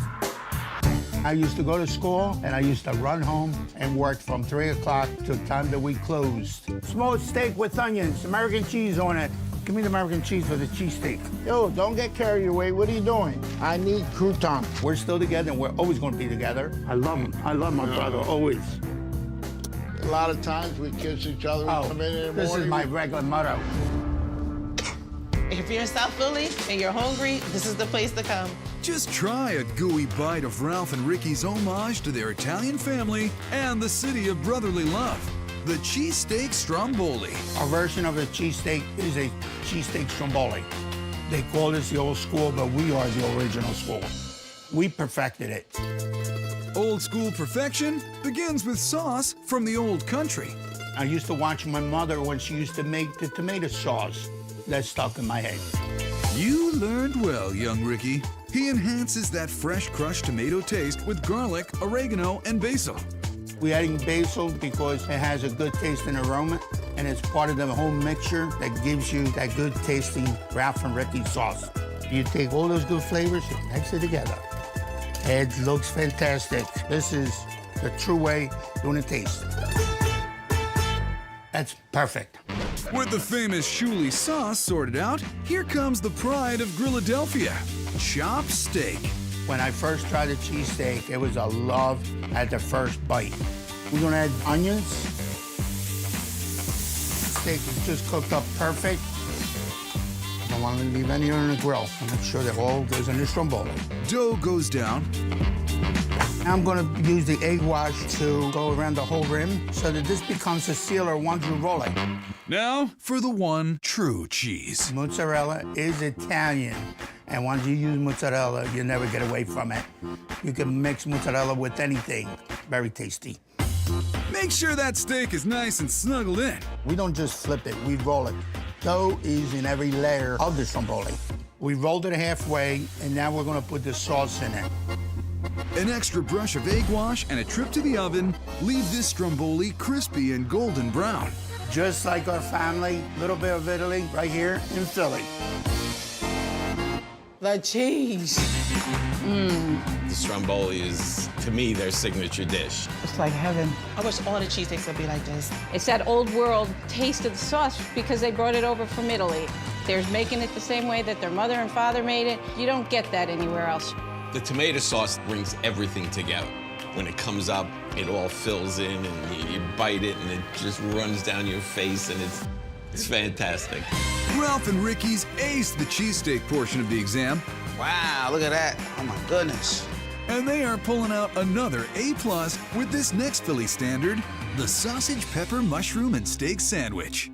I used to go to school, and I used to run home and work from 3 o'clock to the time that we closed. Smoked steak with onions, American cheese on it. Give me the American cheese for the cheesesteak. Yo, don't get carried away. What are you doing? I need crouton. We're still together, and we're always going to be together. I love him. I love my brother, always. A lot of times we kiss each other. We come in the morning. This is my regular motto. If you're in South Philly and you're hungry, this is the place to come. Just try a gooey bite of Ralph and Ricky's homage to their Italian family and the city of brotherly love. The cheesesteak stromboli. Our version of a cheesesteak is a cheesesteak stromboli. They call this the old school, but we are the original school. We perfected it. Old school perfection begins with sauce from the old country. I used to watch my mother when she used to make the tomato sauce. That stuck in my head. You learned well, young Ricky. He enhances that fresh crushed tomato taste with garlic, oregano, and basil. We're adding basil because it has a good taste and aroma, and it's part of the whole mixture that gives you that good tasting Ralph and Ricky sauce. You take all those good flavors and mix it together. It looks fantastic. This is the true way doing a taste. That's perfect. With the famous Shuley sauce sorted out, here comes the pride of Grilladelphia, chopped steak. When I first tried the cheesesteak, it was a love at the first bite. We're gonna add onions. Steak is just cooked up perfect. Don't want to leave any on the grill. I'll make sure that all goes in the stromboli. Dough goes down. I'm gonna use the egg wash to go around the whole rim so that this becomes a sealer once you roll it. Now for the one true cheese. Mozzarella is Italian, and once you use mozzarella, you never get away from it. You can mix mozzarella with anything. Very tasty. Make sure that steak is nice and snuggled in. We don't just flip it, we roll it. Dough is in every layer of the stromboli. We rolled it halfway, and now we're gonna put the sauce in it. An extra brush of egg wash and a trip to the oven leave this stromboli crispy and golden brown. Just like our family, little bit of Italy right here in Philly. The cheese. The stromboli is, to me, their signature dish. It's like heaven. I wish all the cheesesteaks would be like this. It's that old world taste of the sauce because they brought it over from Italy. They're making it the same way that their mother and father made it. You don't get that anywhere else. The tomato sauce brings everything together. When it comes up, it all fills in, and you bite it, and it just runs down your face, and it's fantastic. Ralph and Ricky's aced the cheesesteak portion of the exam. Wow, look at that. Oh, my goodness. And they are pulling out another A+ with this next Philly standard, the sausage, pepper, mushroom, and steak sandwich.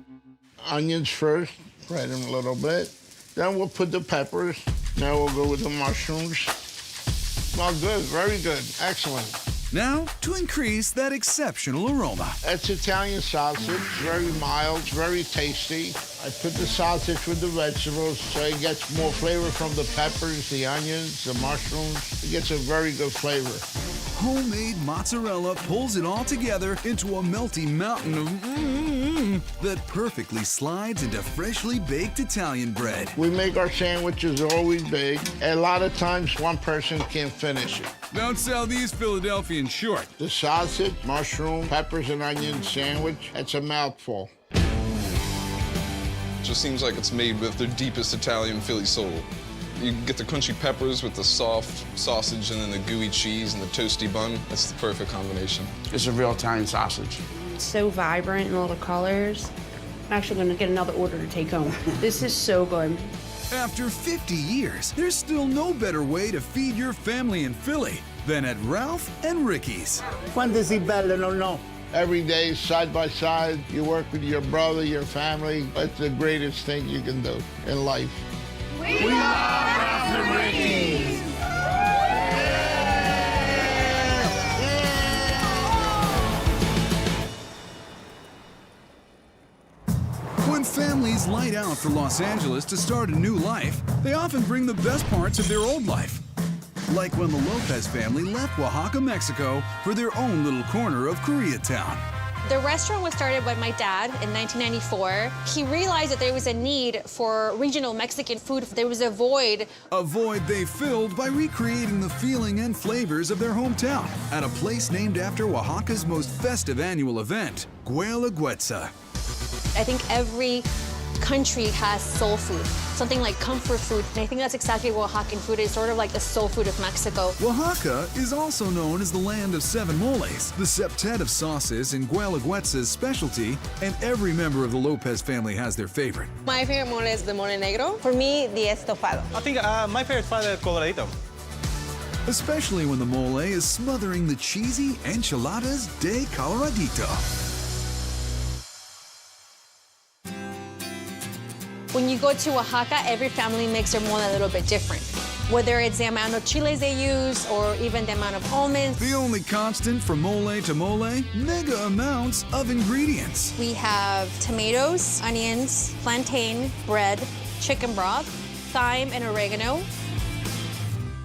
Onions first, fry them a little bit. Then we'll put the peppers. Now we'll go with the mushrooms. Smell good, very good, excellent. Now, to increase that exceptional aroma. It's Italian sausage, very mild, very tasty. I put the sausage with the vegetables so it gets more flavor from the peppers, the onions, the mushrooms. It gets a very good flavor. Homemade mozzarella pulls it all together into a melty mountain of that perfectly slides into freshly baked Italian bread. We make our sandwiches always big. A lot of times one person can't finish it. Don't sell these Philadelphians short. The sausage, mushroom, peppers and onion sandwich, it's a mouthful. Just seems like it's made with the deepest Italian Philly soul. You get the crunchy peppers with the soft sausage and then the gooey cheese and the toasty bun. That's the perfect combination. It's a real Italian sausage. It's so vibrant in all the colors. I'm actually going to get another order to take home. This is so good. After 50 years, there's still no better way to feed your family in Philly than at Ralph and Ricky's. Quando si bello, no. Every day, side by side, you work with your brother, your family. It's the greatest thing you can do in life. We love Ralph and Ricky's! When families light out for Los Angeles to start a new life, they often bring the best parts of their old life. Like when the Lopez family left Oaxaca, Mexico for their own little corner of Koreatown. The restaurant was started by my dad in 1994. He realized that there was a need for regional Mexican food. There was a void. A void they filled by recreating the feeling and flavors of their hometown at a place named after Oaxaca's most festive annual event, Guelaguetza. I think every country has soul food, something like comfort food. And I think that's exactly what Oaxacan food is, sort of like the soul food of Mexico. Oaxaca is also known as the land of 7 moles, the septet of sauces and Guelaguetza's specialty, and every member of the Lopez family has their favorite. My favorite mole is the mole negro. For me, the estofado. I think my favorite is the coloradito. Especially when the mole is smothering the cheesy enchiladas de coloradito. When you go to Oaxaca, every family makes their mole a little bit different. Whether it's the amount of chiles they use or even the amount of almonds. The only constant from mole to mole, mega amounts of ingredients. We have tomatoes, onions, plantain, bread, chicken broth, thyme, and oregano.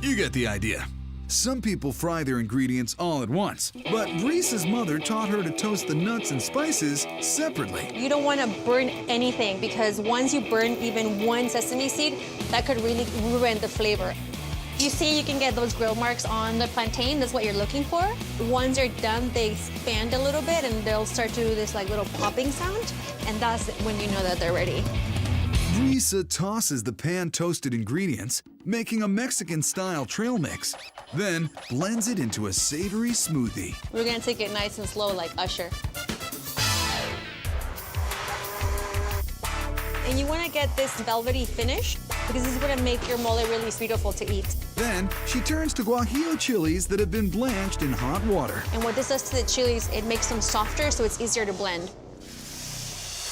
You get the idea. Some people fry their ingredients all at once, but Brisa's mother taught her to toast the nuts and spices separately. You don't want to burn anything because once you burn even one sesame seed, that could really ruin the flavor. You see, you can get those grill marks on the plantain. That's what you're looking for. Once they're done, they expand a little bit and they'll start to do this like little popping sound, and that's when you know that they're ready. Brisa tosses the pan-toasted ingredients, making a Mexican-style trail mix, then blends it into a savory smoothie. We're gonna take it nice and slow like Usher. And you wanna get this velvety finish because this is gonna make your mole really beautiful to eat. Then she turns to Guajillo chilies that have been blanched in hot water. And what this does to the chilies, it makes them softer so it's easier to blend.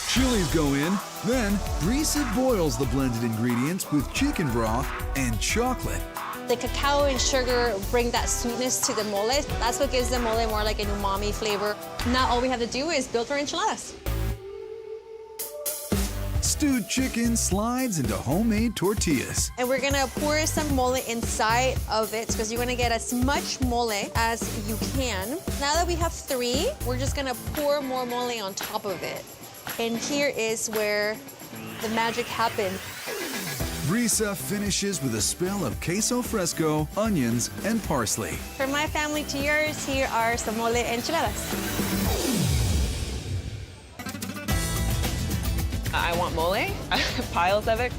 Chilies go in, then Brisa boils the blended ingredients with chicken broth and chocolate. The cacao and sugar bring that sweetness to the mole. That's what gives the mole more like an umami flavor. Now all we have to do is build our enchiladas. Stewed chicken slides into homemade tortillas. And we're gonna pour some mole inside of it because you wanna get as much mole as you can. Now that we have 3, we're just gonna pour more mole on top of it. And here is where the magic happens. Brisa finishes with a spell of queso fresco, onions, and parsley. For my family to yours, here are some mole enchiladas. I want mole, piles of it.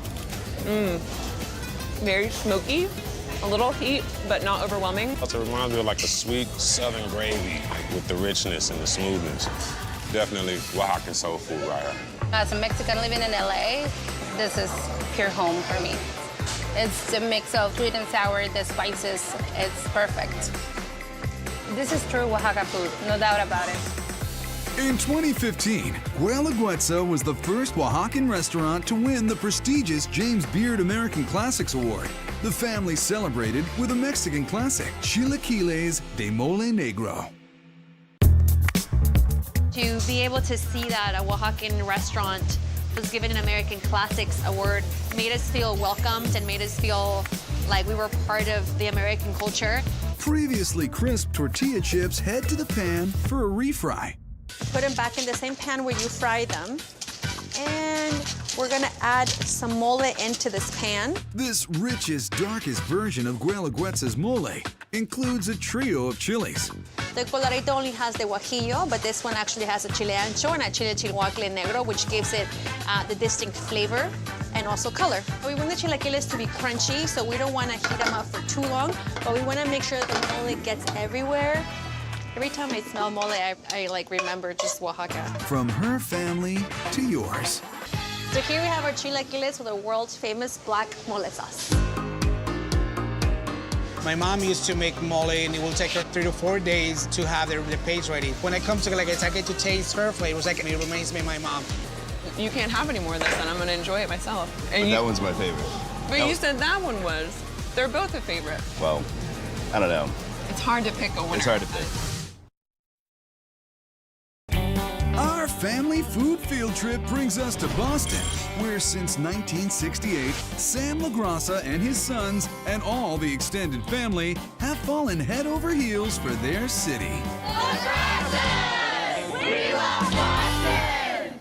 Very smoky, a little heat, but not overwhelming. It reminds me of like a sweet southern gravy with the richness and the smoothness. Definitely Oaxacan soul food right here. As a Mexican living in LA, this is pure home for me. It's a mix of sweet and sour, the spices, it's perfect. This is true Oaxaca food, no doubt about it. In 2015, Guelaguetza was the first Oaxacan restaurant to win the prestigious James Beard American Classics Award. The family celebrated with a Mexican classic, Chilaquiles de Mole Negro. To be able to see that a Oaxacan restaurant was given an American Classics Award made us feel welcomed and made us feel like we were part of the American culture. Previously crisp tortilla chips head to the pan for a refry. Put them back in the same pan where you fry them. And we're gonna add some mole into this pan. This richest, darkest version of Guelaguetza's mole includes a trio of chilies. The colorito only has the guajillo, but this one actually has a chile ancho and a chile chihuahua negro, which gives it the distinct flavor and also color. We want the chilaquiles to be crunchy, so we don't want to heat them up for too long, but we want to make sure that the mole gets everywhere. Every time I smell mole, I like remember just Oaxaca. From her family to yours. So here we have our chilaquiles with the world's famous black mole sauce. My mom used to make mole, and it will take her 3 to 4 days to have the paste ready. When it comes to I get to taste her flavors, it reminds me of my mom. You can't have any more of this, and I'm gonna enjoy it myself. And that one's my favorite. But you said that one was. They're both a favorite. Well, I don't know. It's hard to pick a winner. It's hard to pick. Our family food field trip brings us to Boston, where since 1968, Sam LaGrassa and his sons and all the extended family have fallen head over heels for their city. We love Boston!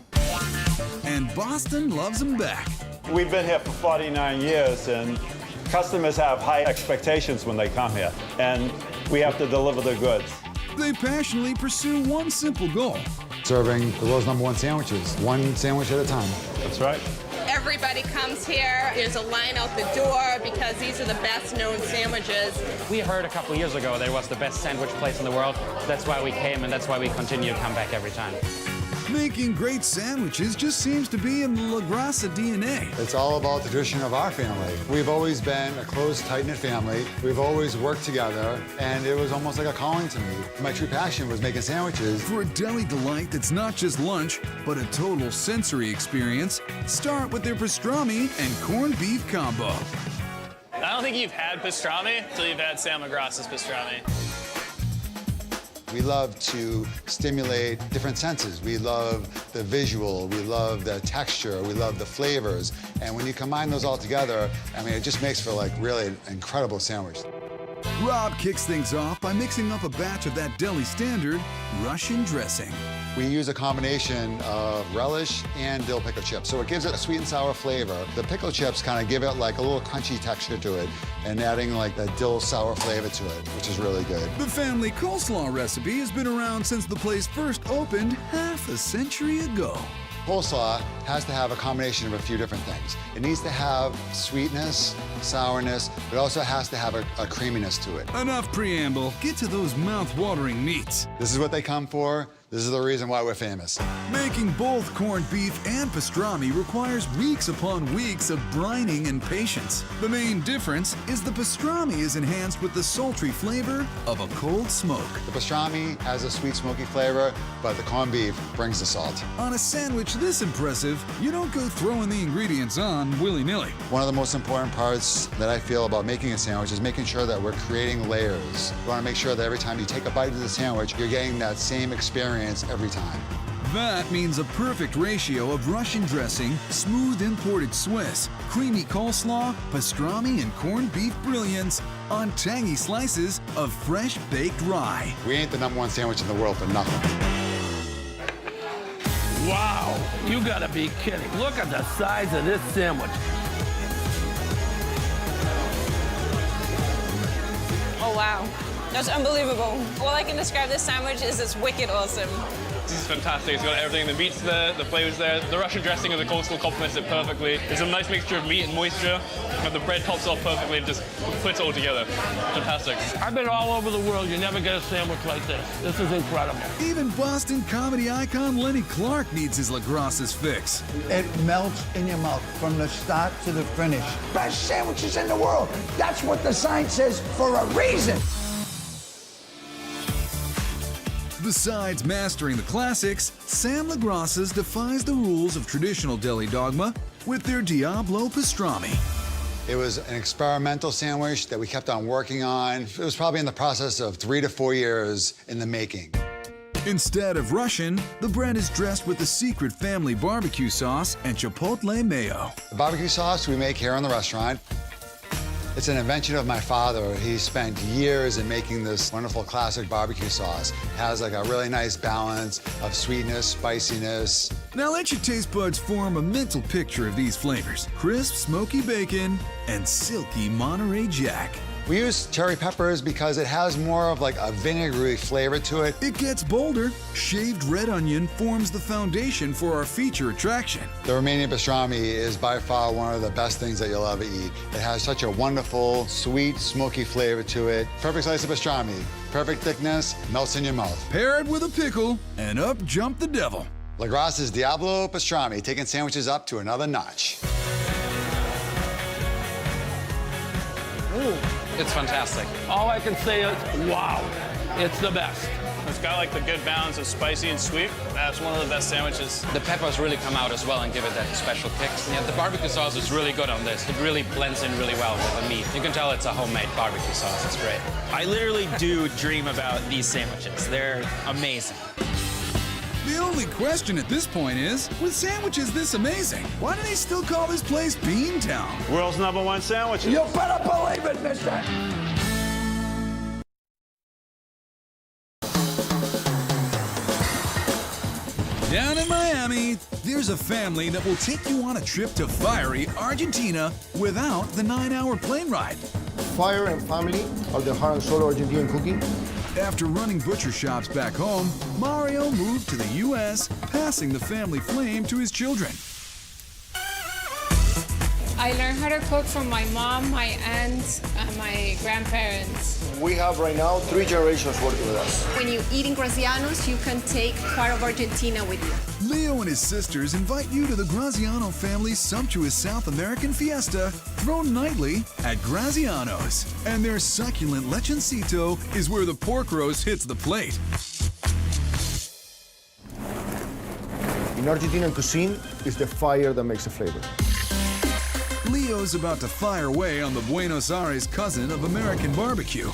And Boston loves them back. We've been here for 49 years, and customers have high expectations when they come here, and we have to deliver the goods. They passionately pursue one simple goal. Serving the world's #1 sandwiches, one sandwich at a time. That's right. Everybody comes here. There's a line out the door because these are the best known sandwiches. We heard a couple years ago there was the best sandwich place in the world. That's why we came, and that's why we continue to come back every time. Making great sandwiches just seems to be in the LaGrassa DNA. It's all about the tradition of our family. We've always been a close, tight-knit family. We've always worked together, and it was almost like a calling to me. My true passion was making sandwiches. For a deli delight that's not just lunch, but a total sensory experience, start with their pastrami and corned beef combo. I don't think you've had pastrami until you've had Sam LaGrassa's pastrami. We love to stimulate different senses. We love the visual, we love the texture, we love the flavors. And when you combine those all together, I mean, it just makes for like really an incredible sandwich. Rob kicks things off by mixing up a batch of that deli standard Russian dressing. We use a combination of relish and dill pickle chips, so it gives it a sweet and sour flavor. The pickle chips kind of give it like a little crunchy texture to it, and adding like that dill sour flavor to it, which is really good. The family coleslaw recipe has been around since the place first opened half a century ago. Coleslaw has to have a combination of a few different things. It needs to have sweetness, sourness, but it also has to have a creaminess to it. Enough preamble, get to those mouth-watering meats. This is what they come for. This is the reason why we're famous. Making both corned beef and pastrami requires weeks upon weeks of brining and patience. The main difference is the pastrami is enhanced with the sultry flavor of a cold smoke. The pastrami has a sweet, smoky flavor, but the corned beef brings the salt. On a sandwich this impressive, you don't go throwing the ingredients on willy-nilly. One of the most important parts that I feel about making a sandwich is making sure that we're creating layers. You want to make sure that every time you take a bite of the sandwich, you're getting that same experience every time. That means a perfect ratio of Russian dressing, smooth imported Swiss, creamy coleslaw, pastrami, and corned beef brilliance on tangy slices of fresh baked rye. We ain't the #1 sandwich in the world for nothing. Wow, you gotta be kidding. Look at the size of this sandwich. Oh, wow. That's unbelievable. All I can describe this sandwich is it's wicked awesome. This is fantastic. It's got everything. The meat's there, the flavor's there. The Russian dressing of the coleslaw complements it perfectly. It's a nice mixture of meat and moisture. And the bread tops off perfectly and just puts it all together. Fantastic. I've been all over the world. You never get a sandwich like this. This is incredible. Even Boston comedy icon Lenny Clark needs his LaGrasse's fix. It melts in your mouth from the start to the finish. Best sandwiches in the world. That's what the sign says for a reason. Besides mastering the classics, Sam LaGrasse's defies the rules of traditional deli dogma with their Diablo pastrami. It was an experimental sandwich that we kept on working on. It was probably in the process of 3 to 4 years in the making. Instead of Russian, the bread is dressed with the secret family barbecue sauce and chipotle mayo. The barbecue sauce we make here in the restaurant. It's an invention of my father. He spent years in making this wonderful classic barbecue sauce. It has like a really nice balance of sweetness, spiciness. Now let your taste buds form a mental picture of these flavors. Crisp, smoky bacon and silky Monterey Jack. We use cherry peppers because it has more of like a vinegary flavor to it. It gets bolder. Shaved red onion forms the foundation for our feature attraction. The Romanian pastrami is by far one of the best things that you'll ever eat. It has such a wonderful, sweet, smoky flavor to it. Perfect slice of pastrami, perfect thickness, melts in your mouth. Pair it with a pickle, and up jump the devil. LaGrasse's Diablo pastrami, taking sandwiches up to another notch. Ooh. It's fantastic. All I can say is, wow, it's the best. It's got like the good balance of spicy and sweet. That's one of the best sandwiches. The peppers really come out as well and give it that special kick. Yeah, the barbecue sauce is really good on this. It really blends in really well with the meat. You can tell it's a homemade barbecue sauce. It's great. I literally do dream about these sandwiches. They're amazing. The only question at this point is, with sandwiches this amazing, why do they still call this place Beantown? World's #1 sandwiches. You better believe it, mister. Down in Miami, there's a family that will take you on a trip to fiery Argentina without the 9-hour plane ride. Fire and family are the heart and soul of Argentine cooking. After running butcher shops back home, Mario moved to the U.S., passing the family flame to his children. I learned how to cook from my mom, my aunt, and my grandparents. We have right now 3 generations working with us. When you eat in Graziano's, you can take part of Argentina with you. Leo and his sisters invite you to the Graziano family's sumptuous South American fiesta, thrown nightly at Graziano's. And their succulent lechoncito is where the pork roast hits the plate. In Argentinian cuisine, it's the fire that makes the flavor. Leo's about to fire away on the Buenos Aires cousin of American barbecue.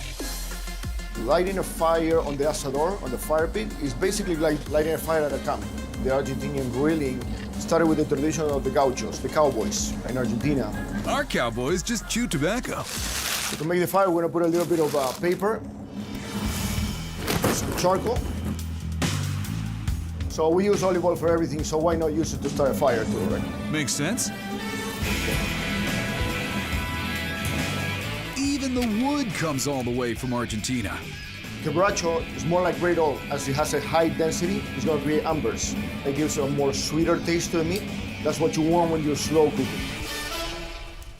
Lighting a fire on the asador, on the fire pit, is basically like lighting a fire at a camp. The Argentinian grilling started with the tradition of the gauchos, the cowboys in Argentina. Our cowboys just chew tobacco. So to make the fire, we're gonna put a little bit of paper, some charcoal. So we use olive oil for everything, so why not use it to start a fire too, right? Makes sense. Even the wood comes all the way from Argentina. Quebracho is more like great oak. As it has a high density, it's going to create ambers. It gives a more sweeter taste to the meat. That's what you want when you're slow cooking.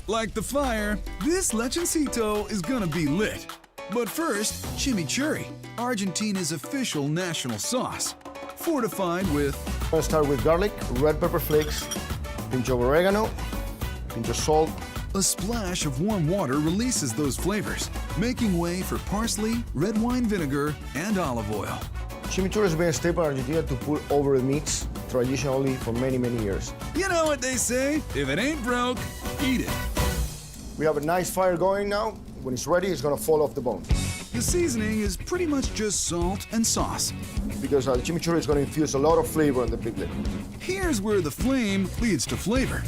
Like the fire, this lechoncito is gonna be lit. But first, chimichurri, Argentina's official national sauce, fortified with... I'm going to start with garlic, red pepper flakes, pinch of oregano, pinch of salt. A splash of warm water releases those flavors, making way for parsley, red wine vinegar, and olive oil. Chimichurri has been a staple in Argentina to put over the meats traditionally for many, many years. You know what they say, if it ain't broke, eat it. We have a nice fire going now. When it's ready, it's gonna fall off the bone. The seasoning is pretty much just salt and sauce. Because the chimichurri is gonna infuse a lot of flavor in the piglet. Here's where the flame leads to flavor.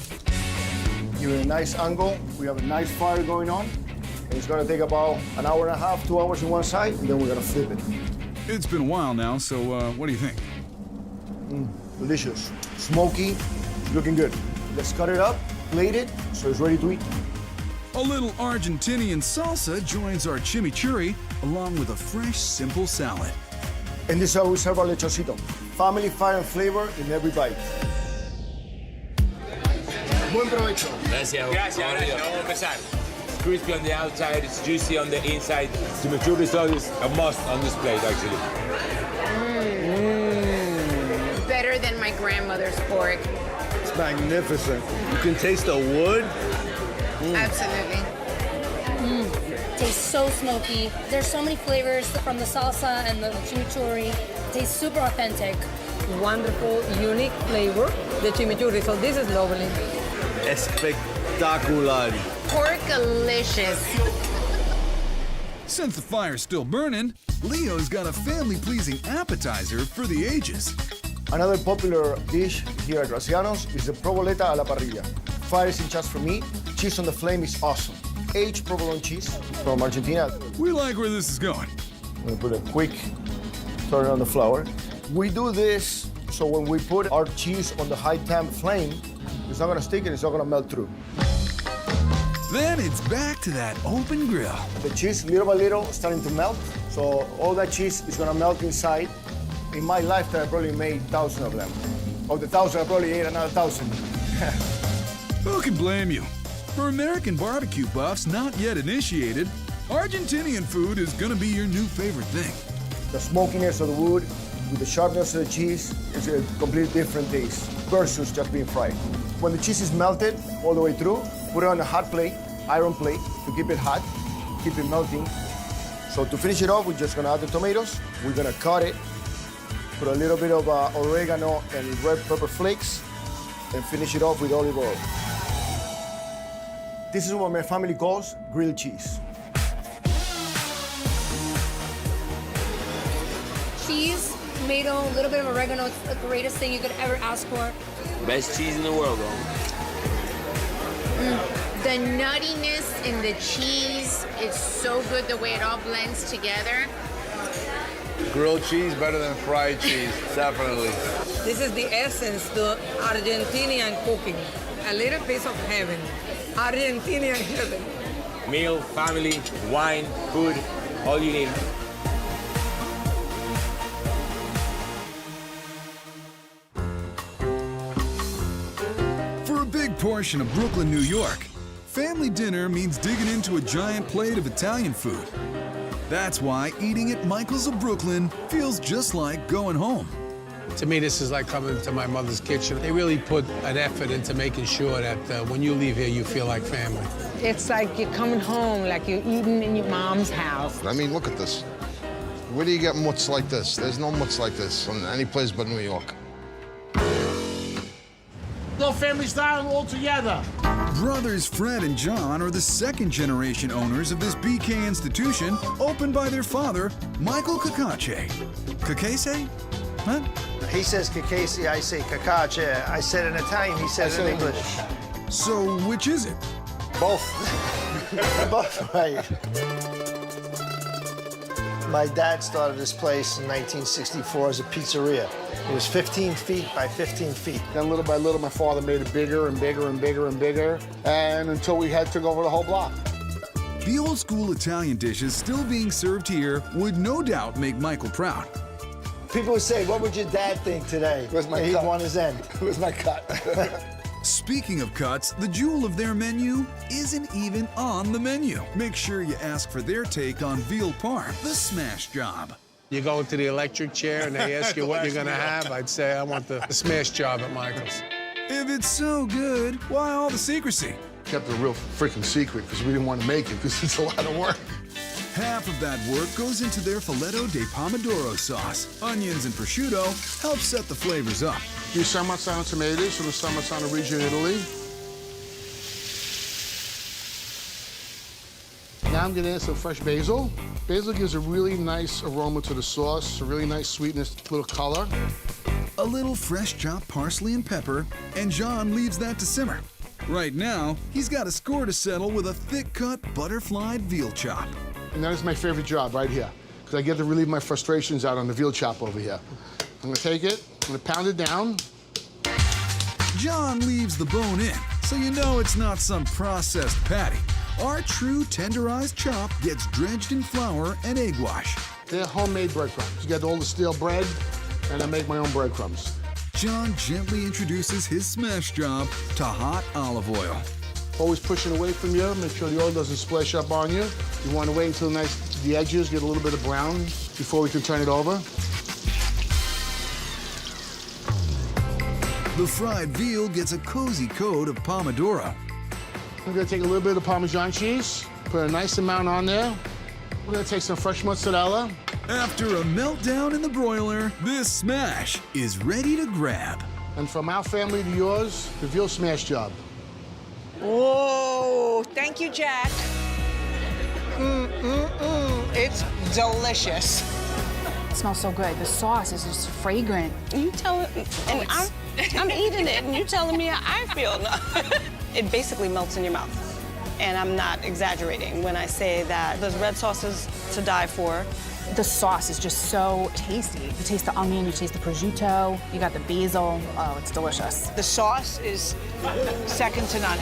You're in a nice angle. We have a nice fire going on. And it's gonna take about an hour and a half, 2 hours on one side, and then we're gonna flip it. It's been a while now, so what do you think? Delicious. Smoky, looking good. Let's cut it up, plate it, so it's ready to eat. A little Argentinian salsa joins our chimichurri, along with a fresh, simple salad. And this is how we serve our lechoncito. Family, fire, and flavor in every bite. Buen provecho. Gracias. Gracias. Vamos a empezar. It's crispy on the outside, it's juicy on the inside. Chimichurri sauce is a must on this plate, actually. Better than my grandmother's pork. It's magnificent. You can taste the wood. Absolutely. Tastes so smoky. There's so many flavors from the salsa and the chimichurri. Tastes super authentic. Wonderful, unique flavor, the chimichurri. So this is lovely. Espectacular. Porkalicious. Since the fire's still burning, Leo's got a family-pleasing appetizer for the ages. Another popular dish here at Graciano's is the provoleta a la parrilla. Fire isn't just for meat, cheese on the flame is awesome. Aged provolone cheese from Argentina. We like where this is going. I'm gonna put a quick turn on the flour. We do this so when we put our cheese on the high temp flame, it's not gonna stick and it's not gonna melt through. Then it's back to that open grill. The cheese, little by little, starting to melt. So all that cheese is gonna melt inside. In my lifetime, I probably made 1,000 of them. Of the 1,000, I probably ate another 1,000. Who can blame you? For American barbecue buffs not yet initiated, Argentinian food is gonna be your new favorite thing. The smokiness of the wood with the sharpness of the cheese is a completely different taste versus just being fried. When the cheese is melted all the way through, put it on a hot plate, iron plate, to keep it hot, keep it melting. So to finish it off, we're just gonna add the tomatoes. We're gonna cut it, put a little bit of oregano and red pepper flakes, and finish it off with olive oil. This is what my family calls grilled cheese. Cheese, tomato, a little bit of oregano. It's the greatest thing you could ever ask for. Best cheese in the world, bro. The nuttiness in the cheese is so good, the way it all blends together. Grilled cheese better than fried cheese, definitely. This is the essence, the Argentinian cooking. A little piece of heaven. Argentinian heaven. Meal, family, wine, food, all you need. For a big portion of Brooklyn, New York, family dinner means digging into a giant plate of Italian food. That's why eating at Michael's of Brooklyn feels just like going home. To me, this is like coming to my mother's kitchen. They really put an effort into making sure that when you leave here, you feel like family. It's like you're coming home, like you're eating in your mom's house. I mean, look at this. Where do you get mutts like this? There's no mutts like this in any place but New York. No family style altogether. Brothers Fred and John are the second-generation owners of this BK institution, opened by their father, Michael Cacace. Cacace? What? He says cacace, I say cacace. I said in Italian, he says in English. So which is it? Both. Both, right. My dad started this place in 1964 as a pizzeria. It was 15 feet by 15 feet. Then little by little, my father made it bigger and bigger and bigger and bigger, and until we had to go over the whole block. The old-school Italian dishes still being served here would no doubt make Michael proud. People would say, what would your dad think today? Where's my He'd cut? want his end. Where's my cut? Speaking of cuts, the jewel of their menu isn't even on the menu. Make sure you ask for their take on veal parm, the smash job. You go into the electric chair and they ask you what you're gonna have, I'd say I want the smash job at Michael's. If it's so good, why all the secrecy? Kept it a real freaking secret because we didn't want to make it because it's a lot of work. Half of that work goes into their filetto de pomodoro sauce. Onions and prosciutto help set the flavors up. These Sarmazzano tomatoes from the Sarmazzano region, Italy. Now I'm gonna add some fresh basil. Basil gives a really nice aroma to the sauce, a really nice sweetness, a little color. A little fresh chopped parsley and pepper, and John leaves that to simmer. Right now, he's got a score to settle with a thick-cut, butterflied veal chop. And that is my favorite job right here, because I get to relieve my frustrations out on the veal chop over here. I'm gonna take it, I'm gonna pound it down. John leaves the bone in, so you know it's not some processed patty. our true tenderized chop gets drenched in flour and egg wash. They're homemade breadcrumbs. You get all the stale bread, and I make my own breadcrumbs. John gently introduces his smash job to hot olive oil. Always pushing away from you, make sure the oil doesn't splash up on you. You want to wait until the edges get a little bit of brown before we can turn it over. The fried veal gets a cozy coat of pomodoro. I'm gonna take a little bit of Parmesan cheese, put a nice amount on there. We're gonna take some fresh mozzarella. After a meltdown in the broiler, this smash is ready to grab. And from our family to yours, the veal smash job. Whoa, thank you, Jack. It's delicious. It smells so good. The sauce is just fragrant. You tell it, and I'm eating it, and you telling me how I feel. No. It basically melts in your mouth. And I'm not exaggerating when I say that this red sauce is to die for. The sauce is just so tasty. You taste the onion, you taste the prosciutto, you got the basil. Oh, it's delicious. The sauce is second to none.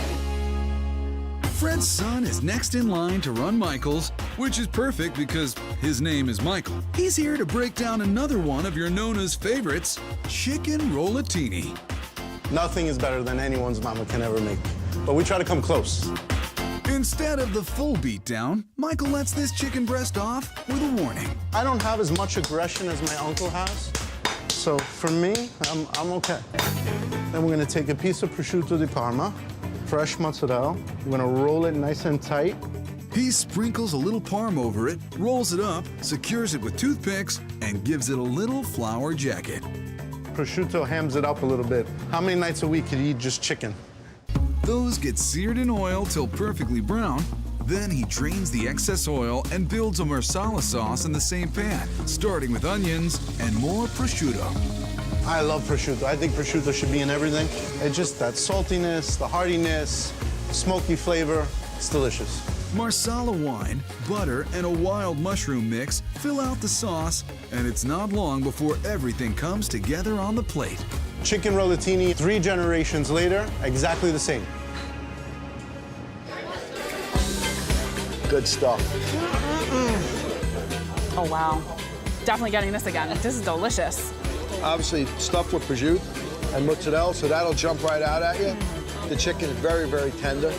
Fred's son is next in line to run Michael's, which is perfect because his name is Michael. He's here to break down another one of your Nona's favorites, chicken rollatini. Nothing is better than anyone's mama can ever make, but we try to come close. Instead of the full beatdown, Michael lets this chicken breast off with a warning. I don't have as much aggression as my uncle has, so for me, I'm okay. Then we're gonna take a piece of prosciutto di Parma, fresh mozzarella. We're gonna roll it nice and tight. He sprinkles a little parm over it, rolls it up, secures it with toothpicks, and gives it a little flour jacket. Prosciutto hams it up a little bit. How many nights a week could you eat just chicken? Those get seared in oil till perfectly brown. Then he drains the excess oil and builds a marsala sauce in the same pan, starting with onions and more prosciutto. I love prosciutto. I think prosciutto should be in everything. It's just that saltiness, the heartiness, smoky flavor. It's delicious. Marsala wine, butter, and a wild mushroom mix fill out the sauce, and it's not long before everything comes together on the plate. Chicken rollatini, 3 generations later, exactly the same. Good stuff. Oh, wow. Definitely getting this again. This is delicious. Obviously stuffed with prosciutto and mozzarella, so that'll jump right out at you. The chicken is very, very tender.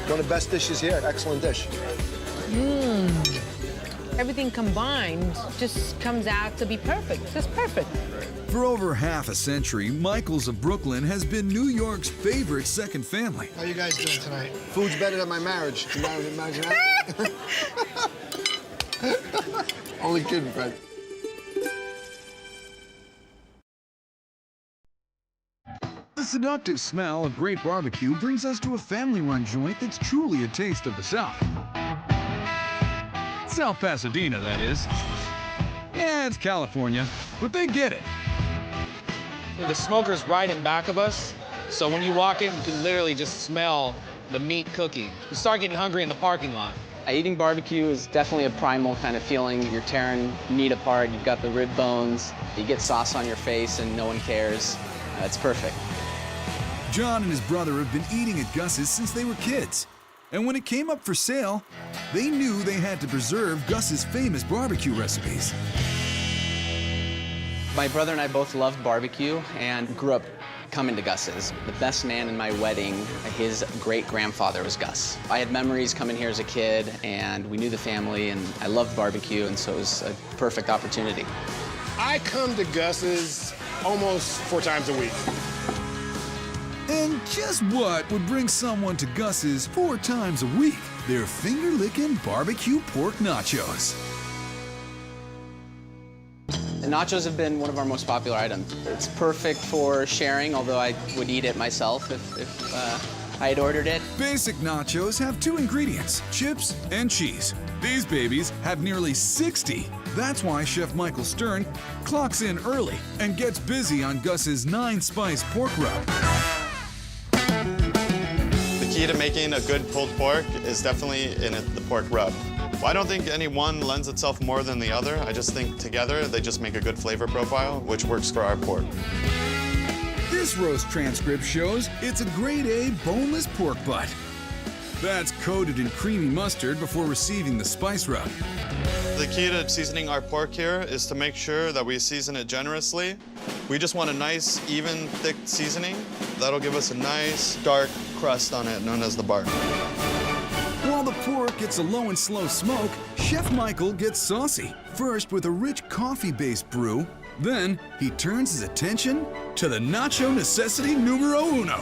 One of the best dishes here. Excellent dish. Everything combined just comes out to be perfect. It's perfect. For over half a century, Michael's of Brooklyn has been New York's favorite second family. How you guys doing tonight? Food's better than my marriage. Can you imagine that? Only kidding, Fred. The seductive smell of great barbecue brings us to a family-run joint that's truly a taste of the South. South Pasadena, that is. Yeah, it's California, but they get it. The smoker's right in back of us, so when you walk in, you can literally just smell the meat cooking. You start getting hungry in the parking lot. Eating barbecue is definitely a primal kind of feeling. You're tearing meat apart, you've got the rib bones, you get sauce on your face and no one cares. It's perfect. John and his brother have been eating at Gus's since they were kids. And when it came up for sale, they knew they had to preserve Gus's famous barbecue recipes. My brother and I both loved barbecue and grew up coming to Gus's. The best man in my wedding, his great-grandfather was Gus. I had memories coming here as a kid, and we knew the family, and I loved barbecue, and so it was a perfect opportunity. I come to Gus's almost 4 times a week. And just what would bring someone to Gus's 4 times a week? Their finger-licking barbecue pork nachos. The nachos have been one of our most popular items. It's perfect for sharing, although I would eat it myself if I had ordered it. Basic nachos have 2 ingredients, chips and cheese. These babies have nearly 60. That's why Chef Michael Stern clocks in early and gets busy on Gus's 9-spice pork rub. The key to making a good pulled pork is definitely in the pork rub. Well, I don't think any one lends itself more than the other. I just think together they just make a good flavor profile, which works for our pork. This roast transcript shows it's a grade A boneless pork butt. That's coated in creamy mustard before receiving the spice rub. The key to seasoning our pork here is to make sure that we season it generously. We just want a nice, even, thick seasoning. That'll give us a nice, dark crust on it, known as the bark. While the pork gets a low and slow smoke, Chef Michael gets saucy. First with a rich coffee-based brew, then he turns his attention to the nacho necessity numero uno.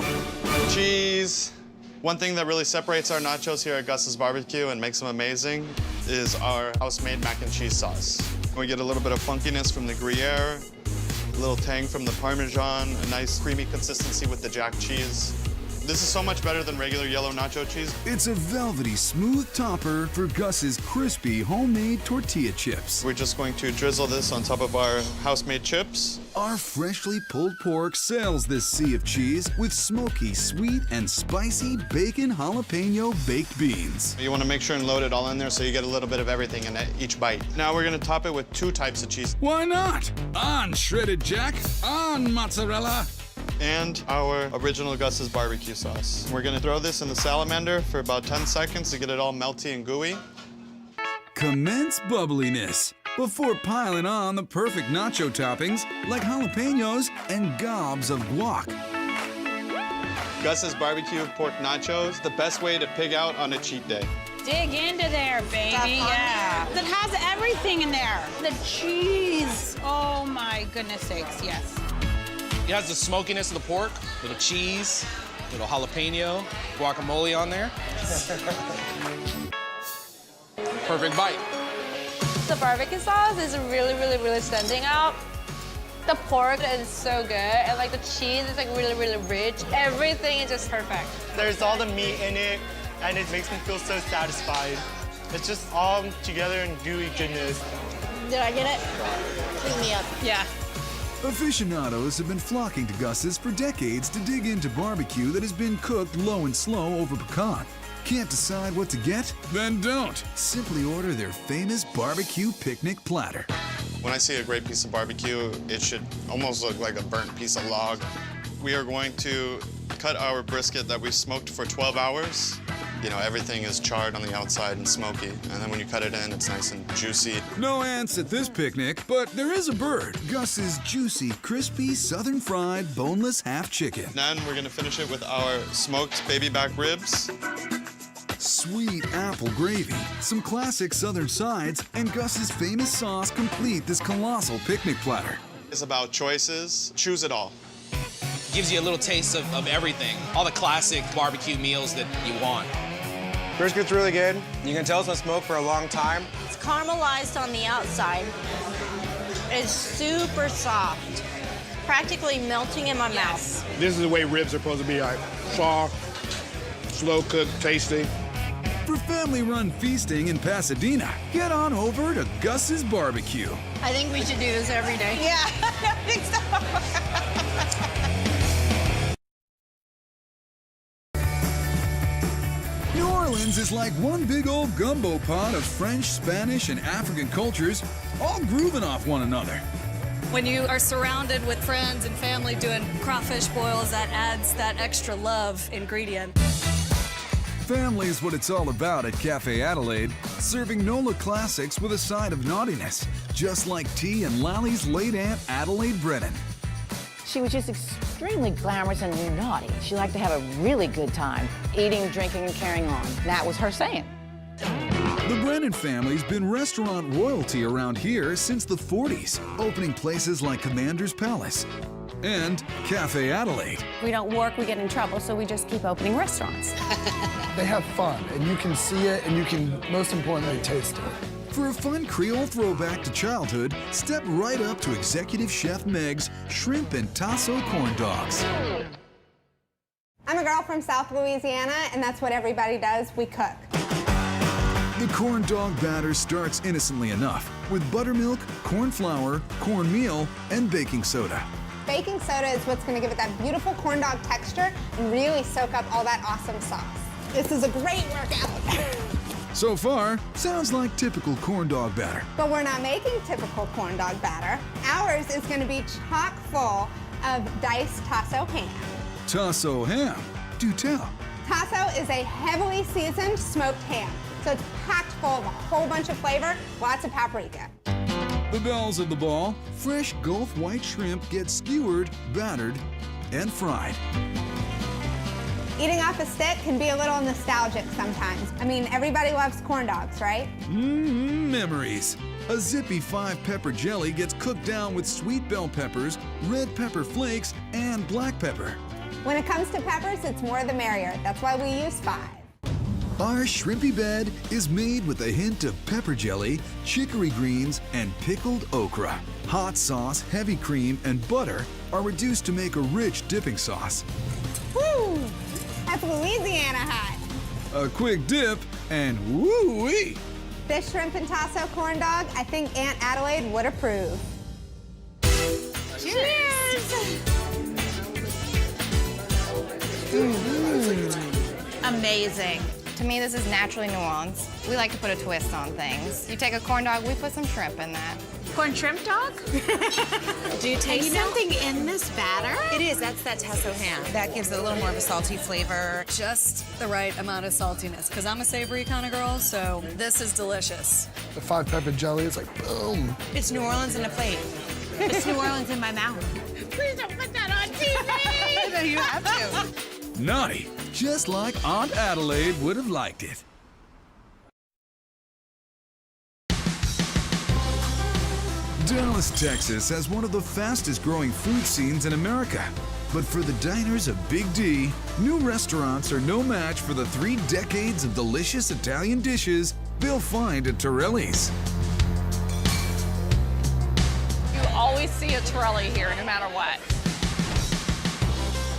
Cheese. One thing that really separates our nachos here at Gus's Barbecue and makes them amazing is our house-made mac and cheese sauce. We get a little bit of funkiness from the Gruyere, a little tang from the Parmesan, a nice creamy consistency with the jack cheese. This is so much better than regular yellow nacho cheese. It's a velvety, smooth topper for Gus's crispy, homemade tortilla chips. We're just going to drizzle this on top of our house-made chips. Our freshly pulled pork sails this sea of cheese with smoky, sweet, and spicy bacon jalapeno baked beans. You want to make sure and load it all in there so you get a little bit of everything in each bite. Now we're going to top it with 2 types of cheese. Why not? On shredded jack, on mozzarella. And our original Gus's barbecue sauce. We're gonna throw this in the salamander for about 10 seconds to get it all melty and gooey. Commence bubbliness before piling on the perfect nacho toppings like jalapenos and gobs of guac. Gus's barbecue pork nachos, the best way to pig out on a cheat day. Dig into there, baby, yeah. It has everything in there. The cheese, oh my goodness sakes, yes. It has the smokiness of the pork, little cheese, little jalapeno, guacamole on there. Perfect bite. The barbecue sauce is really standing out. The pork is so good, and like the cheese is like really rich. Everything is just perfect. There's all the meat in it, and it makes me feel so satisfied. It's just all together in gooey goodness. Did I get it? Pick me up. Yeah. Aficionados have been flocking to Gus's for decades to dig into barbecue that has been cooked low and slow over pecan. Can't decide what to get? Then don't. Simply order their famous barbecue picnic platter. When I see a great piece of barbecue, it should almost look like a burnt piece of log. We are going to cut our brisket that we smoked for 12 hours. You know, everything is charred on the outside and smoky. And then when you cut it in, it's nice and juicy. No ants at this picnic, but there is a bird. Gus's juicy, crispy, southern fried, boneless half chicken. Then we're gonna finish it with our smoked baby back ribs. Sweet apple gravy, some classic southern sides, and Gus's famous sauce complete this colossal picnic platter. It's about choices. Choose it all. Gives you a little taste of everything. All the classic barbecue meals that you want. Brisket's really good. You can tell it's been smoked for a long time. It's caramelized on the outside. It's super soft, practically melting in my mouth. This is the way ribs are supposed to be, like soft, slow cooked, tasty. For family-run feasting in Pasadena, get on over to Gus's Barbecue. I think we should do this every day. Yeah, I think so. New Orleans is like one big old gumbo pot of French, Spanish, and African cultures, all grooving off one another. When you are surrounded with friends and family doing crawfish boils, that adds that extra love ingredient. Family's what it's all about at Cafe Adelaide, serving NOLA classics with a side of naughtiness, just like T and Lally's late aunt Adelaide Brennan. She was just extremely glamorous and naughty. She liked to have a really good time, eating, drinking, and carrying on. That was her saying. The Brennan family's been restaurant royalty around here since the 40s, opening places like Commander's Palace and Cafe Adelaide. We don't work, we get in trouble, so we just keep opening restaurants. They have fun, and you can see it, and you can, most importantly, taste it. For a fun Creole throwback to childhood, step right up to Executive Chef Meg's Shrimp and Tasso Corn Dogs. I'm a girl from South Louisiana, and that's what everybody does, we cook. The corn dog batter starts innocently enough with buttermilk, corn flour, cornmeal, and baking soda. Baking soda is what's gonna give it that beautiful corn dog texture and really soak up all that awesome sauce. This is a great workout. So far, sounds like typical corn dog batter. But we're not making typical corn dog batter. Ours is gonna be chock full of diced tasso ham. Tasso ham? Do tell. Tasso is a heavily seasoned smoked ham. So it's packed full of a whole bunch of flavor, lots of paprika. The bells of the ball, fresh Gulf white shrimp get skewered, battered, and fried. Eating off a stick can be a little nostalgic sometimes. I mean, everybody loves corn dogs, right? Memories. A zippy 5-pepper jelly gets cooked down with sweet bell peppers, red pepper flakes, and black pepper. When it comes to peppers, it's more the merrier. That's why we use 5. Our shrimpy bed is made with a hint of pepper jelly, chicory greens, and pickled okra. Hot sauce, heavy cream, and butter are reduced to make a rich dipping sauce. Woo! That's Louisiana hot. A quick dip, and woo-wee! This shrimp and tasso corn dog, I think Aunt Adelaide would approve. Cheers! Amazing. To me, this is naturally New Orleans. We like to put a twist on things. You take a corn dog, we put some shrimp in that. Corn shrimp dog? Do you taste something in this batter? It is. That's that tasso ham. That gives it a little more of a salty flavor. Just the right amount of saltiness, because I'm a savory kind of girl, so this is delicious. The 5-pepper jelly is like, boom. It's New Orleans in a plate. It's New Orleans in my mouth. Please don't put that on TV! No, you have to. Naughty, just like Aunt Adelaide would have liked it. Dallas, Texas has one of the fastest growing food scenes in America. But for the diners of Big D, new restaurants are no match for the 3 decades of delicious Italian dishes they'll find at Torelli's. You always see a Torelli here, no matter what.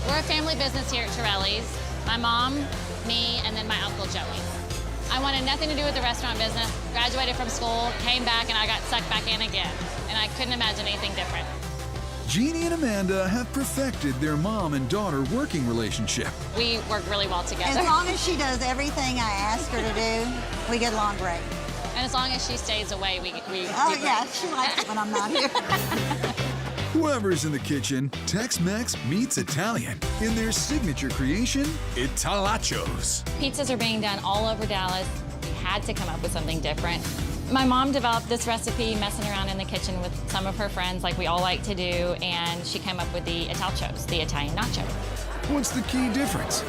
We're a family business here at Torelli's. My mom, me, and then my Uncle Joey. I wanted nothing to do with the restaurant business, graduated from school, came back, and I got sucked back in again. And I couldn't imagine anything different. Jeannie and Amanda have perfected their mom and daughter working relationship. We work really well together. As long as she does everything I ask her to do, we get along great. And as long as she stays away, we Oh, yeah, she likes it when I'm not here. Whoever's in the kitchen, Tex-Mex meets Italian in their signature creation, Italachos. Pizzas are being done all over Dallas. We had to come up with something different. My mom developed this recipe messing around in the kitchen with some of her friends, like we all like to do, and she came up with the Italchos, the Italian nacho. What's the key difference?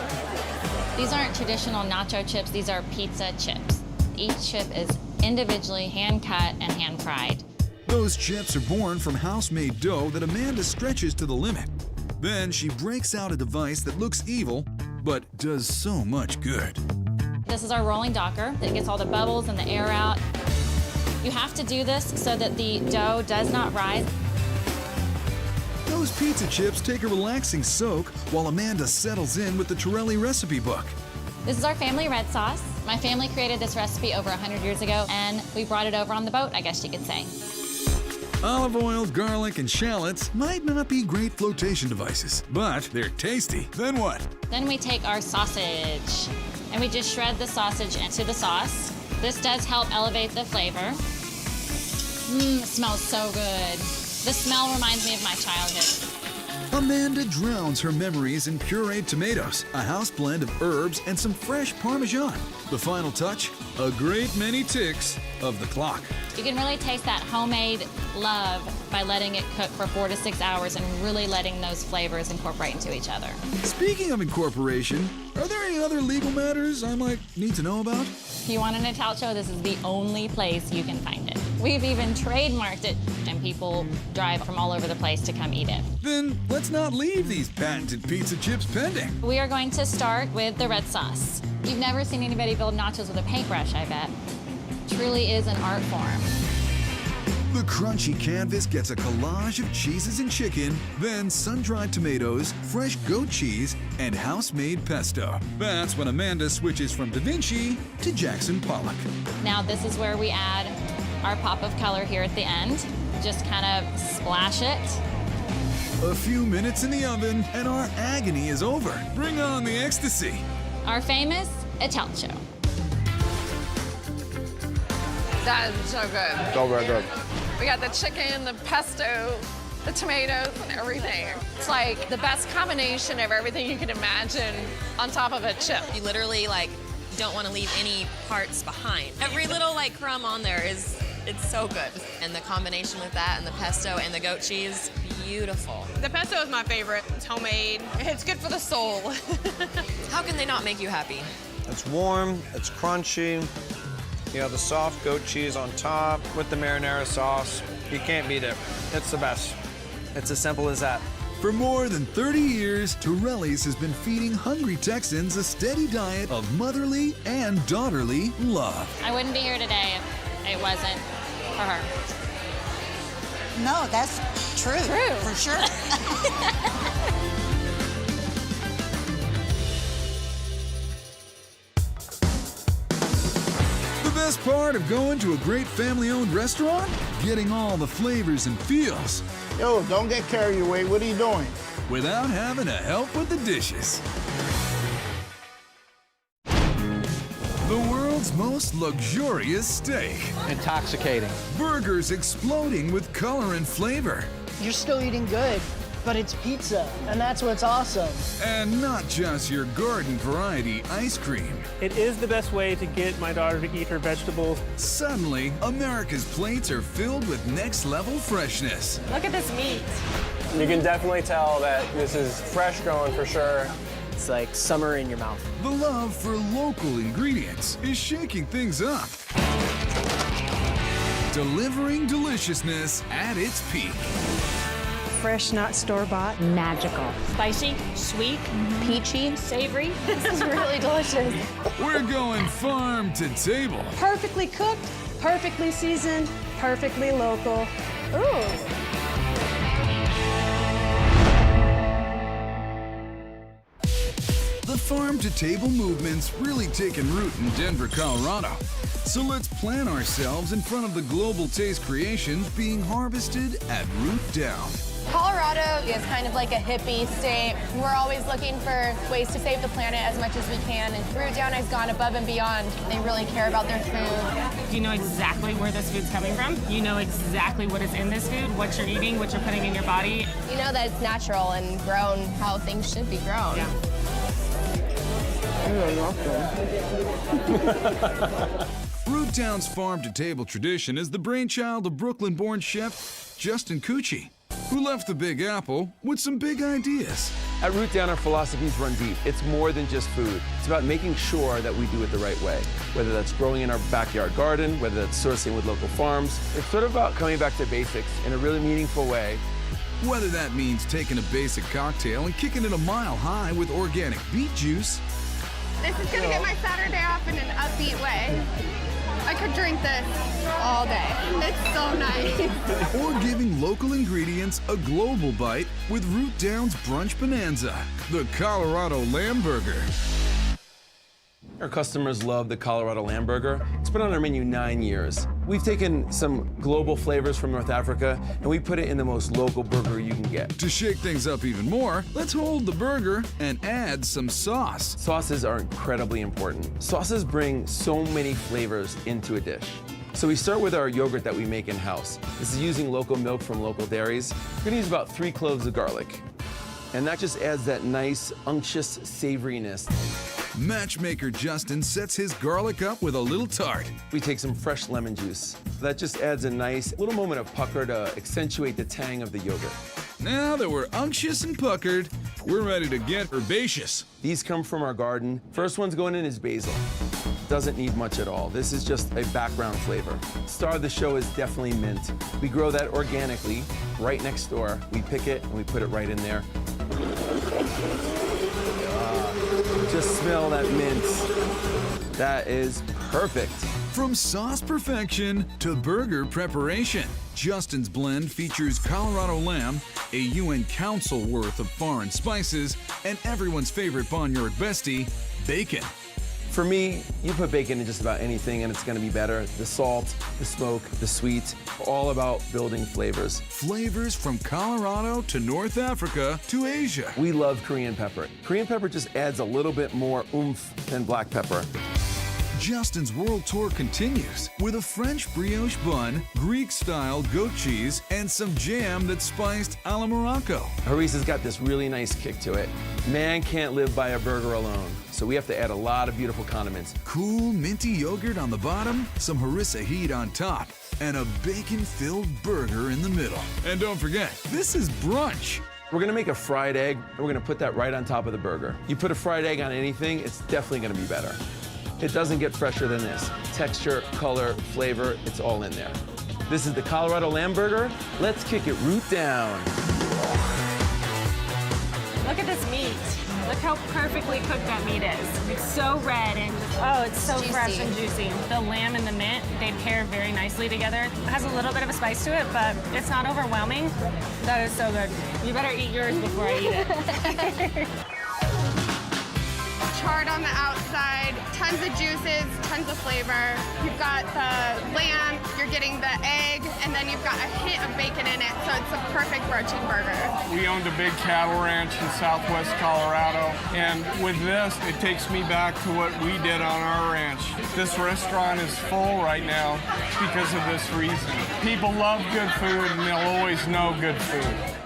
These aren't traditional nacho chips, these are pizza chips. Each chip is individually hand-cut and hand-fried. Those chips are born from house-made dough that Amanda stretches to the limit. Then she breaks out a device that looks evil, but does so much good. This is our rolling docker that gets all the bubbles and the air out. You have to do this so that the dough does not rise. Those pizza chips take a relaxing soak while Amanda settles in with the Torelli recipe book. This is our family red sauce. My family created this recipe over 100 years ago, and we brought it over on the boat, I guess you could say. Olive oil, garlic, and shallots might not be great flotation devices, but they're tasty. Then what? Then we take our sausage, and we just shred the sausage into the sauce. This does help elevate the flavor. It smells so good. The smell reminds me of my childhood. Amanda drowns her memories in pureed tomatoes, a house blend of herbs, and some fresh Parmesan. The final touch, a great many ticks of the clock. You can really taste that homemade love by letting it cook for 4 to 6 hours and really letting those flavors incorporate into each other. Speaking of incorporation, are there any other legal matters I might need to know about? If you want an Italcho, this is the only place you can find it. We've even trademarked it, and people drive from all over the place to come eat it. Then let's not leave these patented pizza chips pending. We are going to start with the red sauce. You've never seen anybody build nachos with a paintbrush, I bet. Truly is an art form. The crunchy canvas gets a collage of cheeses and chicken, then sun-dried tomatoes, fresh goat cheese, and house-made pesto. That's when Amanda switches from Da Vinci to Jackson Pollock. Now this is where we add our pop of color here at the end. Just kind of splash it. A few minutes in the oven, and our agony is over. Bring on the ecstasy. Our famous Italcho. That is so good. So very good. We got the chicken, the pesto, the tomatoes and everything. It's like the best combination of everything you can imagine on top of a chip. You literally like don't want to leave any parts behind. Every little like crumb on there it's so good. And the combination with that and the pesto and the goat cheese, beautiful. The pesto is my favorite. It's homemade. It's good for the soul. How can they not make you happy? It's warm, it's crunchy. You have the soft goat cheese on top with the marinara sauce. You can't beat it. It's the best. It's as simple as that. For more than 30 years, Torelli's has been feeding hungry Texans a steady diet of motherly and daughterly love. I wouldn't be here today if it wasn't for her. No, that's true. True. For sure. The best part of going to a great family-owned restaurant? Getting all the flavors and feels. Yo, don't get carried away. What are you doing? Without having to help with the dishes. The world's most luxurious steak. Intoxicating. Burgers exploding with color and flavor. You're still eating good, but it's pizza, and that's what's awesome. And not just your garden variety ice cream. It is the best way to get my daughter to eat her vegetables. Suddenly, America's plates are filled with next-level freshness. Look at this meat. You can definitely tell that this is fresh going for sure. It's like summer in your mouth. The love for local ingredients is shaking things up. Delivering deliciousness at its peak. Fresh, not store-bought. Magical. Spicy, sweet, peachy, savory. This is really delicious. We're going farm to table. Perfectly cooked, perfectly seasoned, perfectly local. Ooh. The farm-to-table movement's really taken root in Denver, Colorado. So let's plant ourselves in front of the global taste creations being harvested at Root Down. Colorado is kind of like a hippie state. We're always looking for ways to save the planet as much as we can, and Root Down has gone above and beyond. They really care about their food. You know exactly where this food's coming from. You know exactly what is in this food, what you're eating, what you're putting in your body. You know that it's natural and grown how things should be grown. Yeah. Root Down's farm-to-table tradition is the brainchild of Brooklyn-born chef Justin Cucci, who left the Big Apple with some big ideas. At Root Down, our philosophies run deep. It's more than just food. It's about making sure that we do it the right way, whether that's growing in our backyard garden, whether that's sourcing with local farms. It's sort of about coming back to basics in a really meaningful way. Whether that means taking a basic cocktail and kicking it a mile high with organic beet juice. This is gonna get my Saturday off in an upbeat way. I could drink this all day. It's so nice. Or giving local ingredients a global bite with Root Down's Brunch Bonanza, the Colorado Lamb Burger. Our customers love the Colorado Lamb Burger. It's been on our menu 9 years. We've taken some global flavors from North Africa and we put it in the most local burger you can get. To shake things up even more, let's hold the burger and add some sauce. Sauces are incredibly important. Sauces bring so many flavors into a dish. So we start with our yogurt that we make in-house. This is using local milk from local dairies. We're gonna use about 3 cloves of garlic. And that just adds that nice, unctuous savoriness. Matchmaker Justin sets his garlic up with a little tart. We take some fresh lemon juice. That just adds a nice little moment of pucker to accentuate the tang of the yogurt. Now that we're unctuous and puckered, we're ready to get herbaceous. These come from our garden. First one's going in is basil. Doesn't need much at all. This is just a background flavor. Star of the show is definitely mint. We grow that organically right next door. We pick it and we put it right in there. Just smell that mint. That is perfect. From sauce perfection to burger preparation, Justin's blend features Colorado lamb, a UN Council worth of foreign spices, and everyone's favorite barnyard bestie, bacon. For me, you put bacon in just about anything and it's gonna be better. The salt, the smoke, the sweet, all about building flavors. Flavors from Colorado to North Africa to Asia. We love Korean pepper. Korean pepper just adds a little bit more oomph than black pepper. Justin's world tour continues with a French brioche bun, Greek-style goat cheese, and some jam that's spiced a la Morocco. Harisa's got this really nice kick to it. Man can't live by a burger alone, so we have to add a lot of beautiful condiments. Cool, minty yogurt on the bottom, some harissa heat on top, and a bacon-filled burger in the middle. And don't forget, this is brunch. We're gonna make a fried egg, and we're gonna put that right on top of the burger. You put a fried egg on anything, it's definitely gonna be better. It doesn't get fresher than this. Texture, color, flavor, it's all in there. This is the Colorado lamb burger. Let's kick it root down. Look at this meat. Look how perfectly cooked that meat is. It's so red and oh, it's so fresh and juicy. The lamb and the mint, they pair very nicely together. It has a little bit of a spice to it, but it's not overwhelming. That is so good. You better eat yours before I eat it. Charred on the outside, tons of juices, tons of flavor. You've got the lamb, you're getting the egg, and then you've got a hint of bacon in it, so it's a perfect protein burger. We owned a big cattle ranch in southwest Colorado, and with this, it takes me back to what we did on our ranch. This restaurant is full right now because of this reason. People love good food, and they'll always know good food.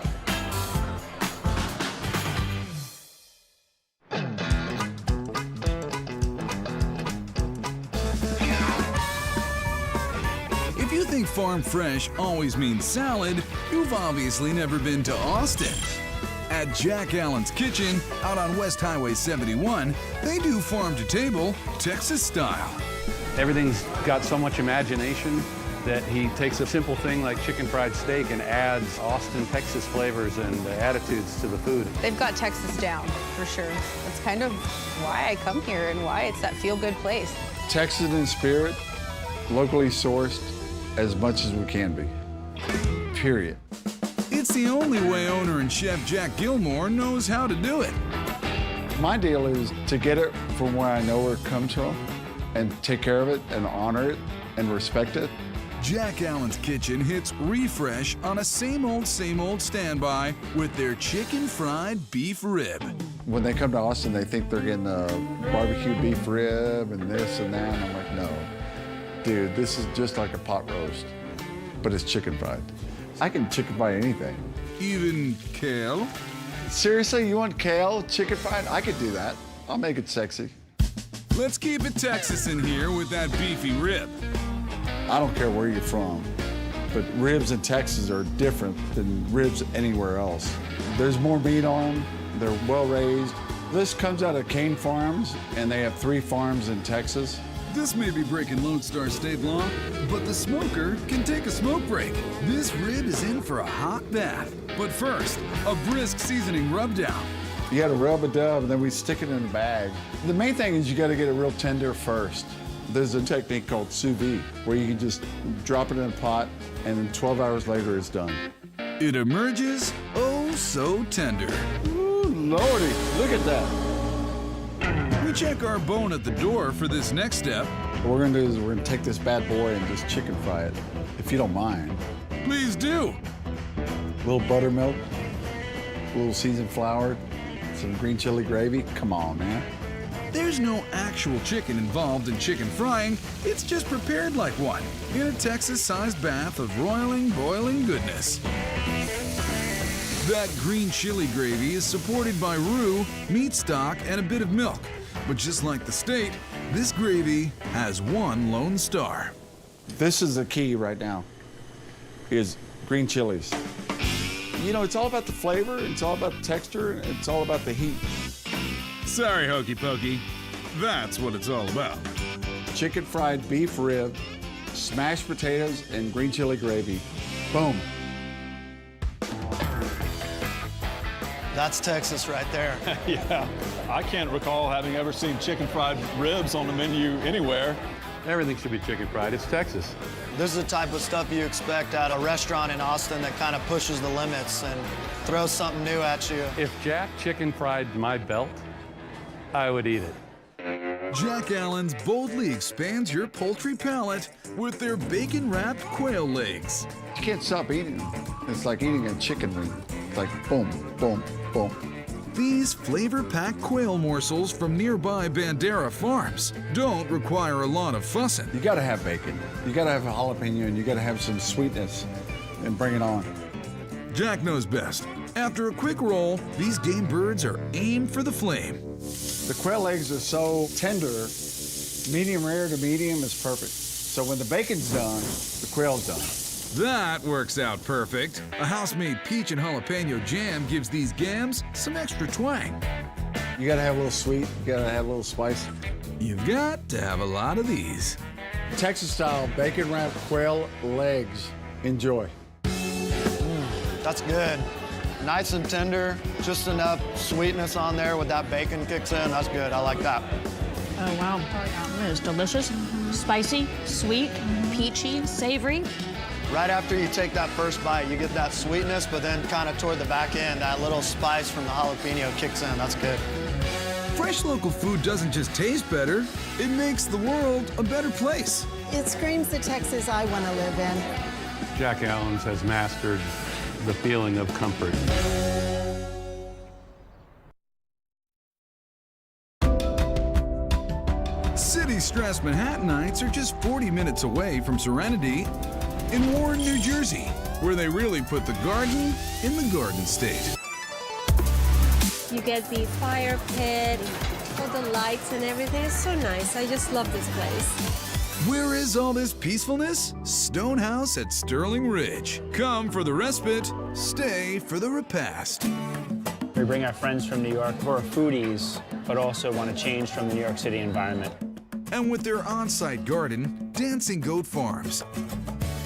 If you think farm fresh always means salad, you've obviously never been to Austin. At Jack Allen's Kitchen, out on West Highway 71, they do farm to table, Texas style. Everything's got so much imagination that he takes a simple thing like chicken fried steak and adds Austin, Texas flavors and attitudes to the food. They've got Texas down, for sure. That's kind of why I come here and why it's that feel-good place. Texas in spirit, locally sourced, as much as we can be, period. It's the only way owner and chef Jack Gilmore knows how to do it. My deal is to get it from where I know where it comes from and take care of it and honor it and respect it. Jack Allen's Kitchen hits refresh on a same old standby with their chicken fried beef rib. When they come to Austin, they think they're getting a barbecue beef rib and this and that, and I'm like, no. Dude, this is just like a pot roast, but it's chicken fried. I can chicken fry anything. Even kale? Seriously, you want kale, chicken fried? I could do that. I'll make it sexy. Let's keep it Texas in here with that beefy rib. I don't care where you're from, but ribs in Texas are different than ribs anywhere else. There's more meat on them, they're well raised. This comes out of Cane Farms, and they have 3 farms in Texas. This may be breaking Lone Star State law, but the smoker can take a smoke break. This rib is in for a hot bath. But first, a brisk seasoning rub down. You gotta rub it down, and then we stick it in a bag. The main thing is you gotta get it real tender first. There's a technique called sous vide, where you can just drop it in a pot, and then 12 hours later, it's done. It emerges, oh so tender. Ooh, Lordy, look at that. We check our bone at the door for this next step. What we're gonna do is we're gonna take this bad boy and just chicken fry it, if you don't mind. Please do. A little buttermilk, a little seasoned flour, some green chili gravy. Come on, man. There's no actual chicken involved in chicken frying. It's just prepared like one in a Texas-sized bath of roiling, boiling goodness. That green chili gravy is supported by roux, meat stock, and a bit of milk. But just like the state, this gravy has one lone star. This is the key right now, is green chilies. You know, it's all about the flavor, it's all about the texture, it's all about the heat. Sorry, Hokey Pokey. That's what it's all about. Chicken fried beef rib, smashed potatoes, and green chili gravy. Boom. That's Texas right there. Yeah, I can't recall having ever seen chicken fried ribs on the menu anywhere. Everything should be chicken fried. It's Texas. This is the type of stuff you expect at a restaurant in Austin that kind of pushes the limits and throws something new at you. If Jack chicken fried my belt, I would eat it. Jack Allen's boldly expands your poultry palate with their bacon-wrapped quail legs. You can't stop eating them. It's like eating a chicken wing. It's like boom, boom, boom. These flavor-packed quail morsels from nearby Bandera farms don't require a lot of fussing. You gotta have bacon. You gotta have a jalapeno, and you gotta have some sweetness, and bring it on. Jack knows best. After a quick roll, these game birds are aimed for the flame. The quail legs are so tender, medium rare to medium is perfect. So when the bacon's done, the quail's done. That works out perfect. A house-made peach and jalapeno jam gives these gams some extra twang. You gotta have a little sweet, you gotta have a little spice. You've got to have a lot of these. Texas-style bacon-wrapped quail legs. Enjoy. That's good. Nice and tender, just enough sweetness on there with that bacon kicks in. That's good, I like that. Oh, wow. It is delicious, spicy, sweet, peachy, savory. Right after you take that first bite, you get that sweetness, but then kind of toward the back end, that little spice from the jalapeno kicks in. That's good. Fresh local food doesn't just taste better, it makes the world a better place. It screams the Texas I want to live in. Jack Allen's has mastered the feeling of comfort. City-stressed Manhattanites are just 40 minutes away from Serenity in Warren, New Jersey, where they really put the garden in the Garden State. You get the fire pit, all the lights and everything. It's so nice. I just love this place. Where is all this peacefulness? Stonehouse at Sterling Ridge. Come for the respite, stay for the repast. We bring our friends from New York who are foodies, but also want to change from the New York City environment. And with their on-site garden, Dancing Goat Farms.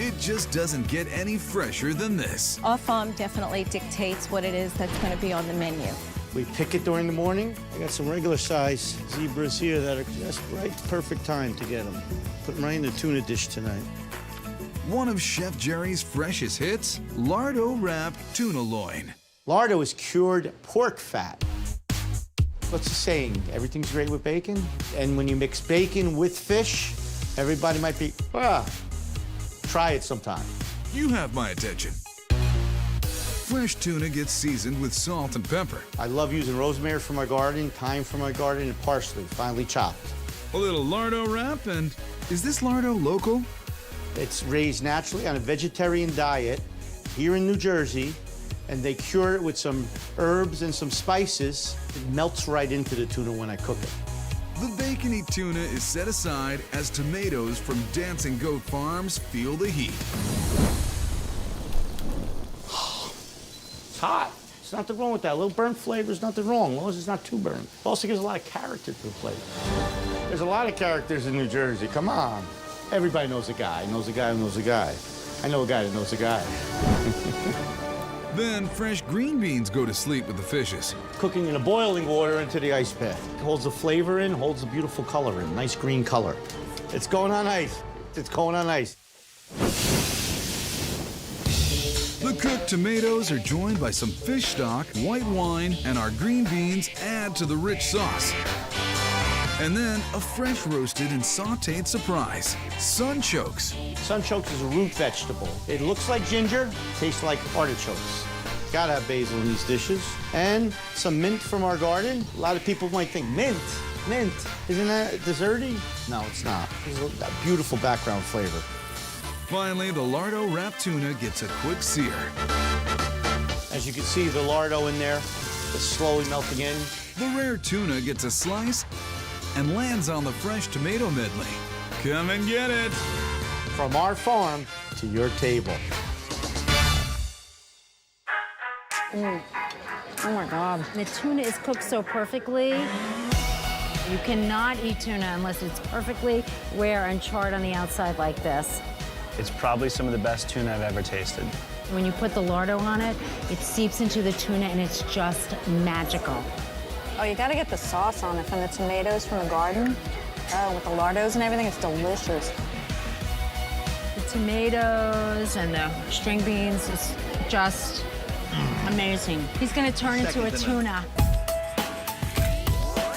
It just doesn't get any fresher than this. Our farm definitely dictates what it is that's going to be on the menu. We pick it during the morning. I got some regular size zebras here that are just right, perfect time to get them. Put them right in the tuna dish tonight. One of Chef Jerry's freshest hits, lardo-wrapped tuna loin. Lardo is cured pork fat. What's the saying? Everything's great with bacon. And when you mix bacon with fish, everybody might be, try it sometime. You have my attention. Fresh tuna gets seasoned with salt and pepper. I love using rosemary from my garden, thyme from my garden, and parsley, finely chopped. A little lardo wrap, and is this lardo local? It's raised naturally on a vegetarian diet here in New Jersey, and they cure it with some herbs and some spices. It melts right into the tuna when I cook it. The bacony tuna is set aside as tomatoes from Dancing Goat Farms feel the heat. It's hot. There's nothing wrong with that. A little burnt flavor is nothing wrong, as long as it's not too burnt. It also gives a lot of character to the flavor. There's a lot of characters in New Jersey. Come on. Everybody knows a guy, knows a guy who knows a guy. I know a guy that knows a guy. Then fresh green beans go to sleep with the fishes. Cooking in a boiling water into the ice bath. It holds the flavor in, holds the beautiful color in, nice green color. It's going on ice. It's going on ice. The cooked tomatoes are joined by some fish stock, white wine, and our green beans add to the rich sauce. And then a fresh roasted and sauteed surprise, sunchokes. Sunchokes is a root vegetable. It looks like ginger, tastes like artichokes. Gotta have basil in these dishes. And some mint from our garden. A lot of people might think, mint, isn't that desserty? No, it's not. It's a beautiful background flavor. Finally, the lardo wrapped tuna gets a quick sear. As you can see, the lardo in there is slowly melting in. The rare tuna gets a slice and lands on the fresh tomato medley. Come and get it. From our farm to your table. Oh my God. The tuna is cooked so perfectly. You cannot eat tuna unless it's perfectly rare and charred on the outside like this. It's probably some of the best tuna I've ever tasted. When you put the lardo on it, it seeps into the tuna and it's just magical. Oh, you gotta get the sauce on it from the tomatoes from the garden. Oh, with the lardos and everything, it's delicious. The tomatoes and the string beans is just amazing. He's gonna turn into a tuna.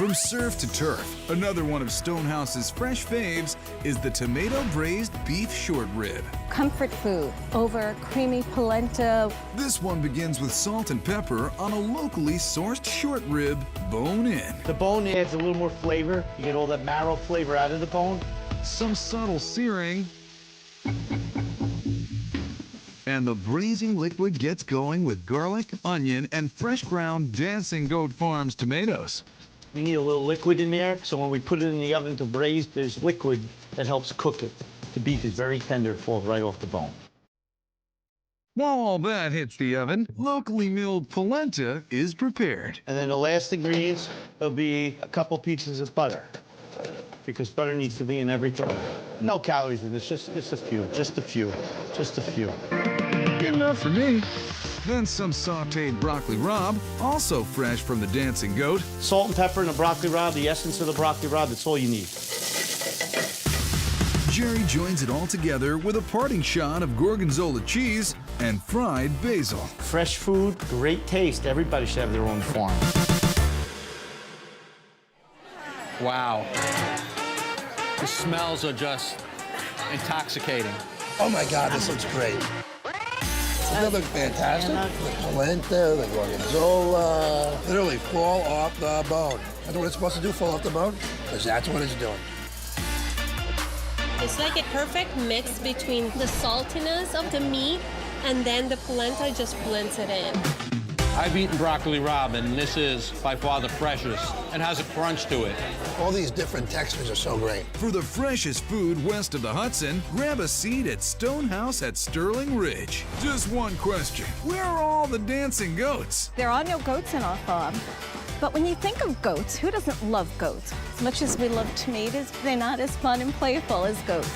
From surf to turf, another one of Stonehouse's fresh faves is the tomato braised beef short rib. Comfort food over creamy polenta. This one begins with salt and pepper on a locally sourced short rib, bone in. The bone adds a little more flavor. You get all that marrow flavor out of the bone. Some subtle searing. And the braising liquid gets going with garlic, onion, and fresh ground Dancing Goat Farms tomatoes. We need a little liquid in there, so when we put it in the oven to braise, there's liquid that helps cook it. The beef is very tender, falls right off the bone. While all that hits the oven, locally milled polenta is prepared. And then the last ingredients will be a couple pieces of butter, because butter needs to be in everything. No calories in this, just a few. Good enough for me. Then some sauteed broccoli rabe, also fresh from the Dancing Goat. Salt and pepper in the broccoli rabe, the essence of the broccoli rabe, that's all you need. Jerry joins it all together with a parting shot of gorgonzola cheese and fried basil. Fresh food, great taste. Everybody should have their own farm. Wow. The smells are just intoxicating. Oh my God, this looks great. They look fantastic. The polenta, the gorgonzola, literally fall off the bone. That's what it's supposed to do, fall off the bone, because that's what it's doing. It's like a perfect mix between the saltiness of the meat and then the polenta just blends it in. I've eaten broccoli rabe, and this is by far the freshest and has a crunch to it. All these different textures are so great. For the freshest food west of the Hudson, grab a seat at Stonehouse at Sterling Ridge. Just one question. Where are all the dancing goats? There are no goats in our farm. But when you think of goats, who doesn't love goats? As much as we love tomatoes, they're not as fun and playful as goats.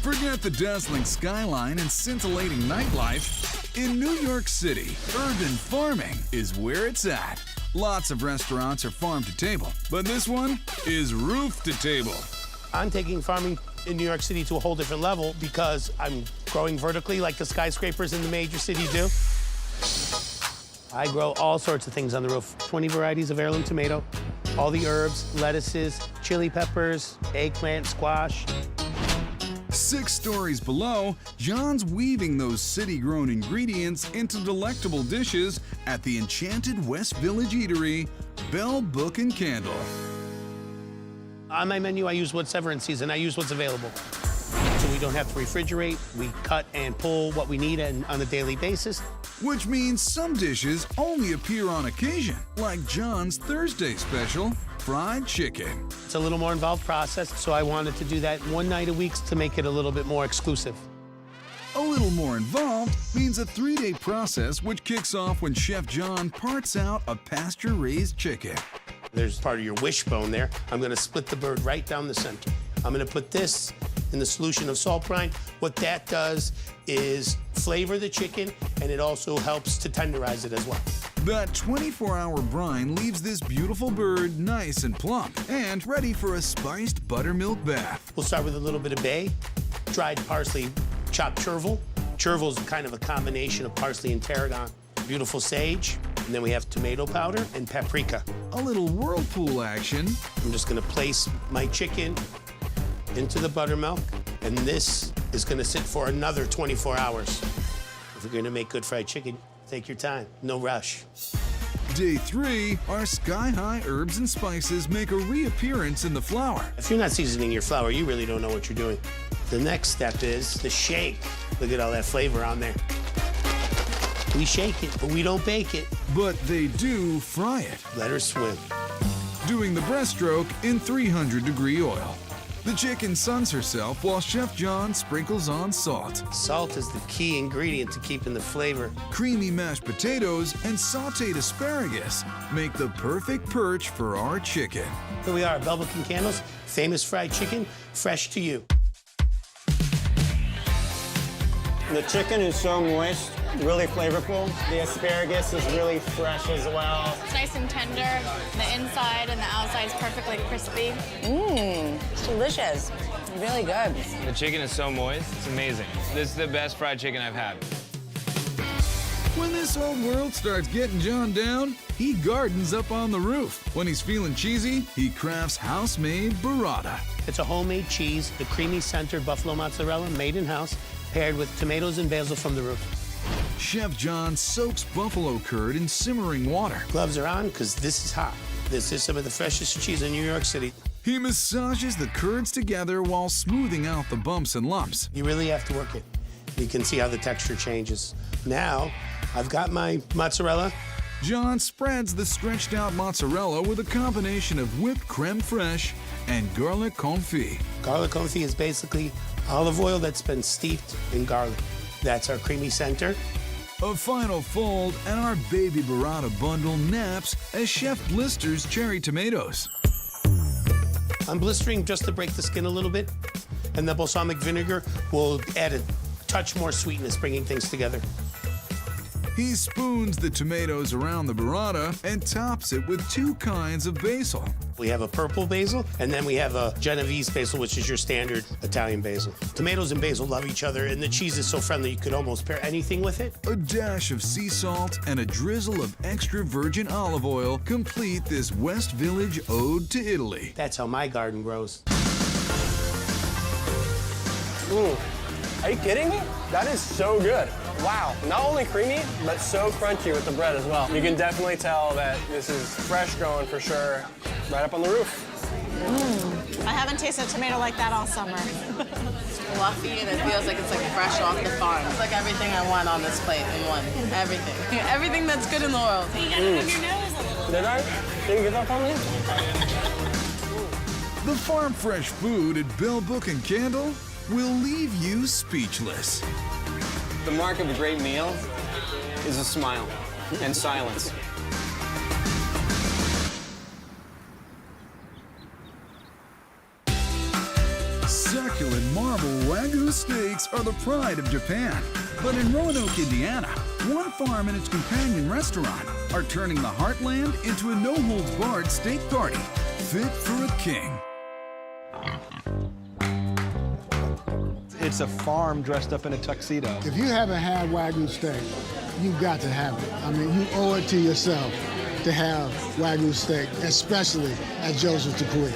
Forget the dazzling skyline and scintillating nightlife. In New York City, urban farming is where it's at. Lots of restaurants are farm to table, but this one is roof to table. I'm taking farming in New York City to a whole different level because I'm growing vertically like the skyscrapers in the major cities do. I grow all sorts of things on the roof. 20 varieties of heirloom tomato, all the herbs, lettuces, chili peppers, eggplant, squash. 6 stories below, John's weaving those city-grown ingredients into delectable dishes at the enchanted West Village Eatery, Bell, Book, and Candle. On my menu, I use what's ever in season. I use what's available. So we don't have to refrigerate. We cut and pull what we need on a daily basis. Which means some dishes only appear on occasion, like John's Thursday special, fried chicken. It's a little more involved process, so I wanted to do that one night a week to make it a little bit more exclusive. A little more involved means a 3-day process which kicks off when Chef John parts out a pasture-raised chicken. There's part of your wishbone there. I'm gonna split the bird right down the center. I'm gonna put this in the solution of salt brine. What that does is flavor the chicken, and it also helps to tenderize it as well. That 24-hour brine leaves this beautiful bird nice and plump and ready for a spiced buttermilk bath. We'll start with a little bit of bay, dried parsley, chopped chervil. Chervil is kind of a combination of parsley and tarragon. Beautiful sage, and then we have tomato powder and paprika. A little whirlpool action. I'm just gonna place my chicken into the buttermilk, and this is gonna sit for another 24 hours. If you're gonna make good fried chicken, take your time, no rush. Day 3, our sky-high herbs and spices make a reappearance in the flour. If you're not seasoning your flour, you really don't know what you're doing. The next step is the shake. Look at all that flavor on there. We shake it, but we don't bake it. But they do fry it. Let her swim. Doing the breaststroke in 300-degree oil. The chicken suns herself while Chef John sprinkles on salt. Salt is the key ingredient to keeping the flavor. Creamy mashed potatoes and sauteed asparagus make the perfect perch for our chicken. Here we are, Bell, Book, and Candles, famous fried chicken, fresh to you. The chicken is so moist, really flavorful. The asparagus is really fresh as well. It's nice and tender. The inside and the outside is perfectly crispy. It's delicious. Really good. The chicken is so moist, it's amazing. This is the best fried chicken I've had. this old world starts getting John down, he gardens up on the roof. When he's feeling cheesy, he crafts house-made burrata. It's a homemade cheese, the creamy centered buffalo mozzarella made in-house, paired with tomatoes and basil from the roof. Chef John soaks buffalo curd in simmering water. Gloves are on because this is hot. This is some of the freshest cheese in New York City. He massages the curds together while smoothing out the bumps and lumps. You really have to work it. You can see how the texture changes. Now, I've got my mozzarella. John spreads the stretched out mozzarella with a combination of whipped creme fraiche and garlic confit. Garlic confit is basically olive oil that's been steeped in garlic. That's our creamy center. A final fold, and our baby burrata bundle naps as Chef blisters cherry tomatoes. I'm blistering just to break the skin a little bit, and the balsamic vinegar will add a touch more sweetness, bringing things together. He spoons the tomatoes around the burrata and tops it with 2 kinds of basil. We have a purple basil, and then we have a Genovese basil, which is your standard Italian basil. Tomatoes and basil love each other, and the cheese is so friendly you could almost pair anything with it. A dash of sea salt and a drizzle of extra virgin olive oil complete this West Village ode to Italy. That's how my garden grows. Are you kidding me? That is so good. Wow, not only creamy, but so crunchy with the bread as well. You can definitely tell that this is fresh growing for sure, right up on the roof. I haven't tasted a tomato like that all summer. It's fluffy and it feels like it's like fresh off the farm. It's like everything I want on this plate in one. Everything. Everything that's good in the world. You got it on your nose a little. Did I? Did you get that from me? The farm fresh food at Bell Book and Candle will leave you speechless. The mark of a great meal is a smile and silence. Succulent marble Wagyu steaks are the pride of Japan. But in Roanoke, Indiana, one farm and its companion restaurant are turning the heartland into a no-holds-barred steak party, fit for a king. It's a farm dressed up in a tuxedo. If you haven't had Wagyu steak, you've got to have it. I mean, you owe it to yourself to have Wagyu steak, especially at Joseph's Dubuque.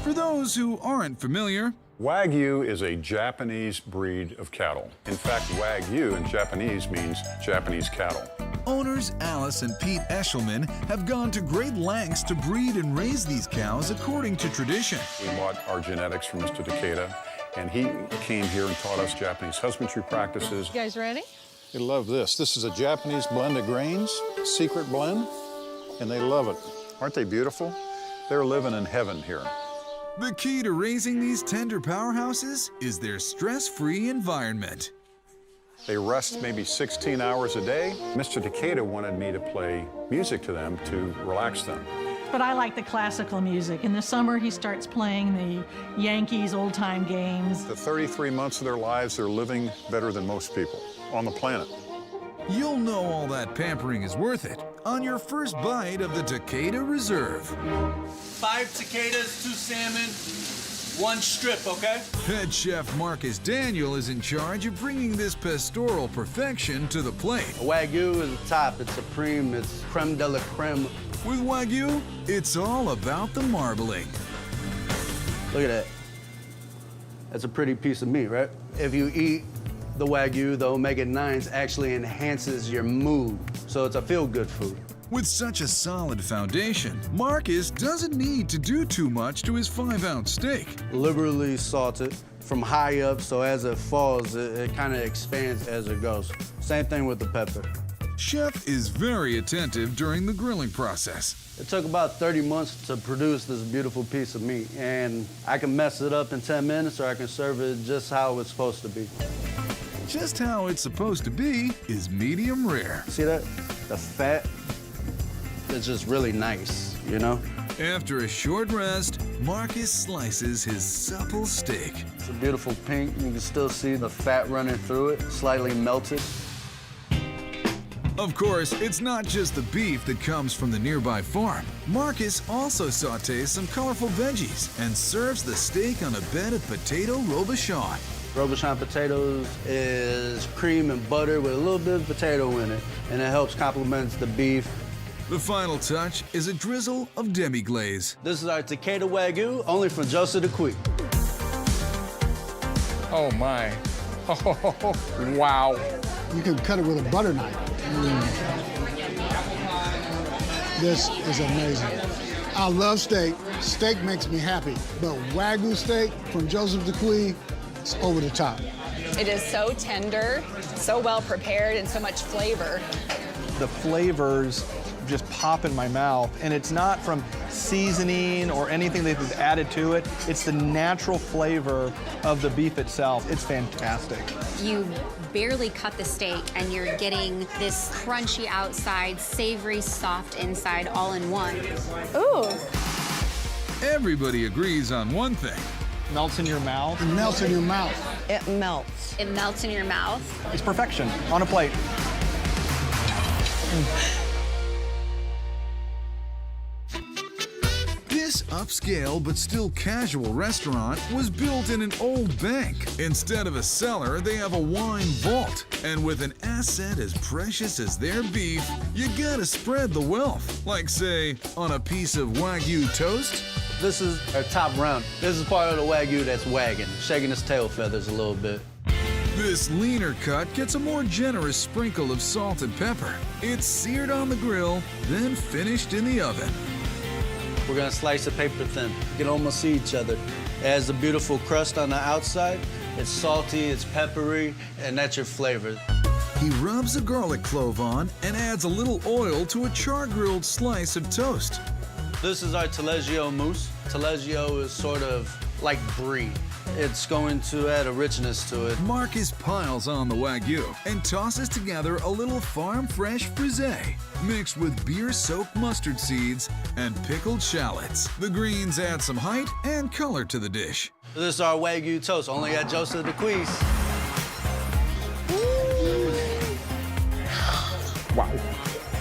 For those who aren't familiar, Wagyu is a Japanese breed of cattle. In fact, Wagyu in Japanese means Japanese cattle. Owners Alice and Pete Eshelman have gone to great lengths to breed and raise these cows according to tradition. We bought our genetics from Mr. Takeda, and he came here and taught us Japanese husbandry practices. You guys ready? They love this. This is a Japanese blend of grains, secret blend, and they love it. Aren't they beautiful? They're living in heaven here. The key to raising these tender powerhouses is their stress-free environment. They rest maybe 16 hours a day. Mr. Takeda wanted me to play music to them to relax them. But I like the classical music. In the summer, he starts playing the Yankees old-time games. The 33 months of their lives, they're living better than most people on the planet. You'll know all that pampering is worth it on your first bite of the Takeda Reserve. 5 cicadas, 2 salmon, 1 strip, okay? Head chef Marcus Daniel is in charge of bringing this pastoral perfection to the plate. Wagyu is the top, it's supreme, it's creme de la creme. With Wagyu, it's all about the marbling. Look at that. That's a pretty piece of meat, right? If you eat the Wagyu, the omega-9s actually enhances your mood, so it's a feel-good food. With such a solid foundation, Marcus doesn't need to do too much to his 5-ounce steak. Liberally salted from high up, so as it falls, it kind of expands as it goes. Same thing with the pepper. Chef is very attentive during the grilling process. It took about 30 months to produce this beautiful piece of meat, and I can mess it up in 10 minutes or I can serve it just how it's supposed to be. Just how it's supposed to be is medium rare. See that? The fat, it's just really nice, you know? After a short rest, Marcus slices his supple steak. It's a beautiful pink. You can still see the fat running through it, slightly melted. Of course, it's not just the beef that comes from the nearby farm. Marcus also sautés some colorful veggies and serves the steak on a bed of potato robuchon. Robuchon potatoes is cream and butter with a little bit of potato in it, and it helps complement the beef. The final touch is a drizzle of demi-glaze. This is our Takeda Wagyu, only from Joseph Dubuque. Oh my. Oh, wow. You can cut it with a butter knife. This is amazing. I love steak. Steak makes me happy. But Wagyu steak from Joseph Dubuque, it's over the top. It is so tender, so well prepared, and so much flavor. The flavors just pop in my mouth, and it's not from seasoning or anything that is added to it. It's the natural flavor of the beef itself. It's fantastic. You barely cut the steak, and you're getting this crunchy outside, savory, soft inside, all in one. Ooh. Everybody agrees on one thing. Melts in your mouth. It melts in your mouth. It melts. It melts in your mouth. It's perfection on a plate. This upscale but still casual restaurant was built in an old bank. Instead of a cellar, they have a wine vault. And with an asset as precious as their beef, you gotta spread the wealth. Like, say, on a piece of Wagyu toast. This is our top round. This is part of the Wagyu that's wagging, shaking his tail feathers a little bit. This leaner cut gets a more generous sprinkle of salt and pepper. It's seared on the grill, then finished in the oven. We're gonna slice it paper thin. You can almost see each other. It has a beautiful crust on the outside. It's salty, it's peppery, and that's your flavor. He rubs a garlic clove on and adds a little oil to a char-grilled slice of toast. This is our taleggio mousse. Taleggio is sort of like brie. It's going to add a richness to it. Marcus piles on the Wagyu and tosses together a little farm-fresh frisee mixed with beer-soaked mustard seeds and pickled shallots. The greens add some height and color to the dish. This is our Wagyu toast, only at Joseph Dubuque's. Wow.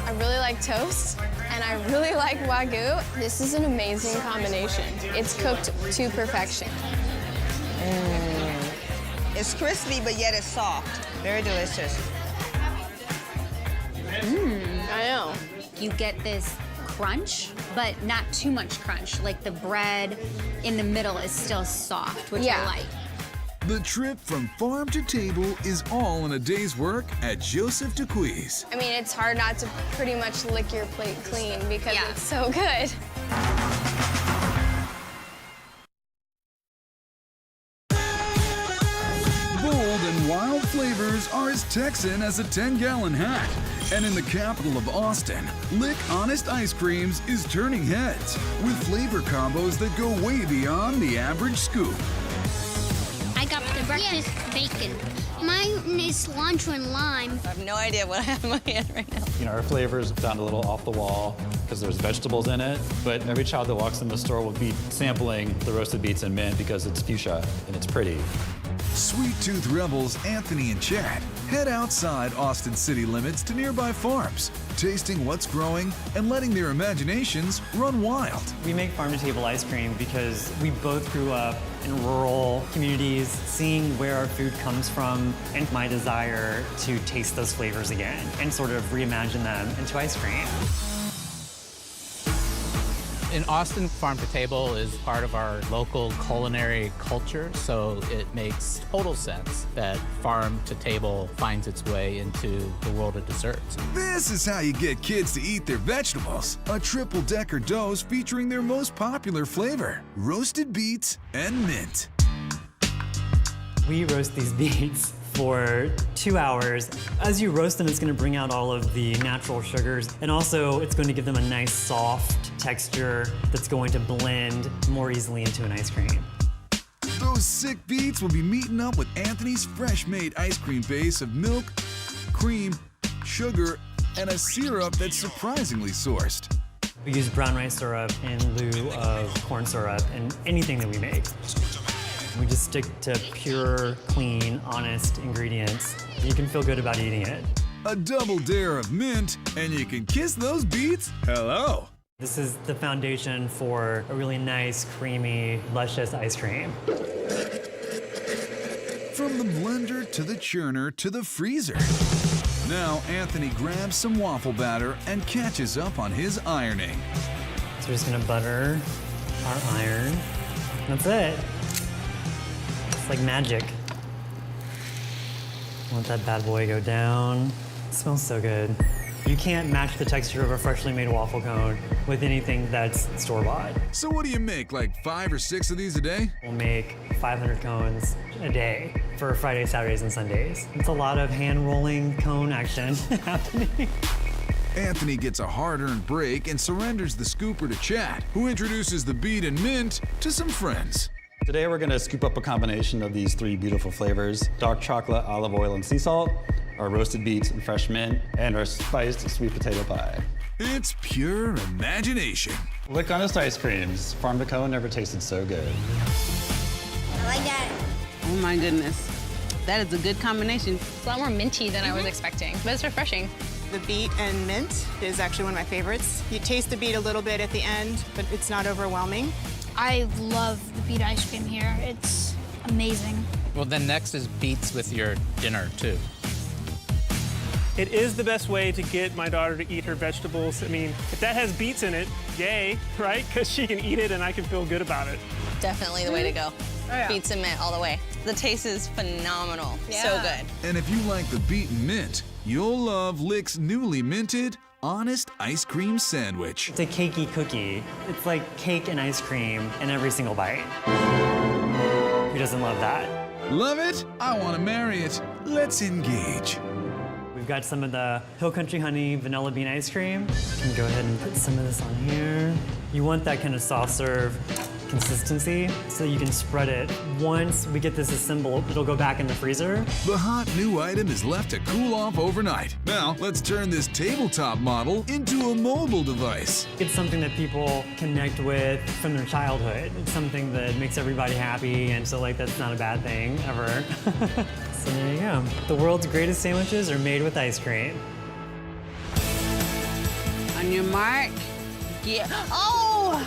I really like toast, and I really like Wagyu. This is an amazing combination. It's cooked to perfection. It's crispy, but yet it's soft. Very delicious. I know. You get this crunch, but not too much crunch. Like the bread in the middle is still soft, which I like. The trip from farm to table is all in a day's work at Joseph Dubuque's. I mean, it's hard not to pretty much lick your plate clean because it's so good. Bold and wild flavors are as Texan as a 10-gallon hat. And in the capital of Austin, Lick Honest Ice Creams is turning heads with flavor combos that go way beyond the average scoop. I got the breakfast bacon. Mine is cilantro and lime. I have no idea what I have in my hand right now. You know, our flavors sound a little off the wall because there's vegetables in it, but every child that walks in the store will be sampling the roasted beets and mint because it's fuchsia and it's pretty. Sweet Tooth Rebels Anthony and Chad head outside Austin city limits to nearby farms, tasting what's growing and letting their imaginations run wild. We make farm-to-table ice cream because we both grew up in rural communities, seeing where our food comes from, and my desire to taste those flavors again and sort of reimagine them into ice cream. In Austin, farm to table is part of our local culinary culture, so it makes total sense that farm to table finds its way into the world of desserts. This is how you get kids to eat their vegetables. A triple-decker dose featuring their most popular flavor, roasted beets and mint. We roast these beets for 2 hours. As you roast them, it's going to bring out all of the natural sugars, and also it's going to give them a nice soft texture that's going to blend more easily into an ice cream. Those sick beets will be meeting up with Anthony's fresh-made ice cream base of milk, cream, sugar, and a syrup that's surprisingly sourced. We use brown rice syrup in lieu of corn syrup in anything that we make. We just stick to pure, clean, honest ingredients. You can feel good about eating it. A double dare of mint, and you can kiss those beets hello. This is the foundation for a really nice, creamy, luscious ice cream. From the blender to the churner to the freezer. Now Anthony grabs some waffle batter and catches up on his ironing. So we're just gonna butter our iron. That's it. It's like magic. Let that bad boy go down. It smells so good. You can't match the texture of a freshly made waffle cone with anything that's store-bought. So what do you make, like 5 or 6 of these a day? We'll make 500 cones a day for Fridays, Saturdays, and Sundays. It's a lot of hand-rolling cone action happening. Anthony gets a hard-earned break and surrenders the scooper to Chad, who introduces the beet and mint to some friends. Today we're gonna scoop up a combination of these 3 beautiful flavors: dark chocolate, olive oil, and sea salt, our roasted beets and fresh mint, and our spiced sweet potato pie. It's pure imagination. Lick honest ice creams. Farm to cone never tasted so good. I like that. Oh my goodness. That is a good combination. It's a lot more minty than I was expecting, but it's refreshing. The beet and mint is actually one of my favorites. You taste the beet a little bit at the end, but it's not overwhelming. I love the beet ice cream here. It's amazing. Well, then next is beets with your dinner, too. It is the best way to get my daughter to eat her vegetables. I mean, if that has beets in it, yay, right? Because she can eat it and I can feel good about it. Definitely the way to go. Oh, yeah. Beets and mint all the way. The taste is phenomenal. Yeah. So good. And if you like the beet and mint, you'll love Lick's newly minted Honest Ice Cream Sandwich. It's a cakey cookie. It's like cake and ice cream in every single bite. Who doesn't love that? Love it? I want to marry it. Let's engage. We've got some of the Hill Country Honey vanilla bean ice cream. You can go ahead and put some of this on here. You want that kind of soft serve consistency so you can spread it. Once we get this assembled, it'll go back in the freezer. The hot new item is left to cool off overnight. Now, let's turn this tabletop model into a mobile device. It's something that people connect with from their childhood. It's something that makes everybody happy, and so like that's not a bad thing ever. So there you go. The world's greatest sandwiches are made with ice cream. On your mark, get. Oh!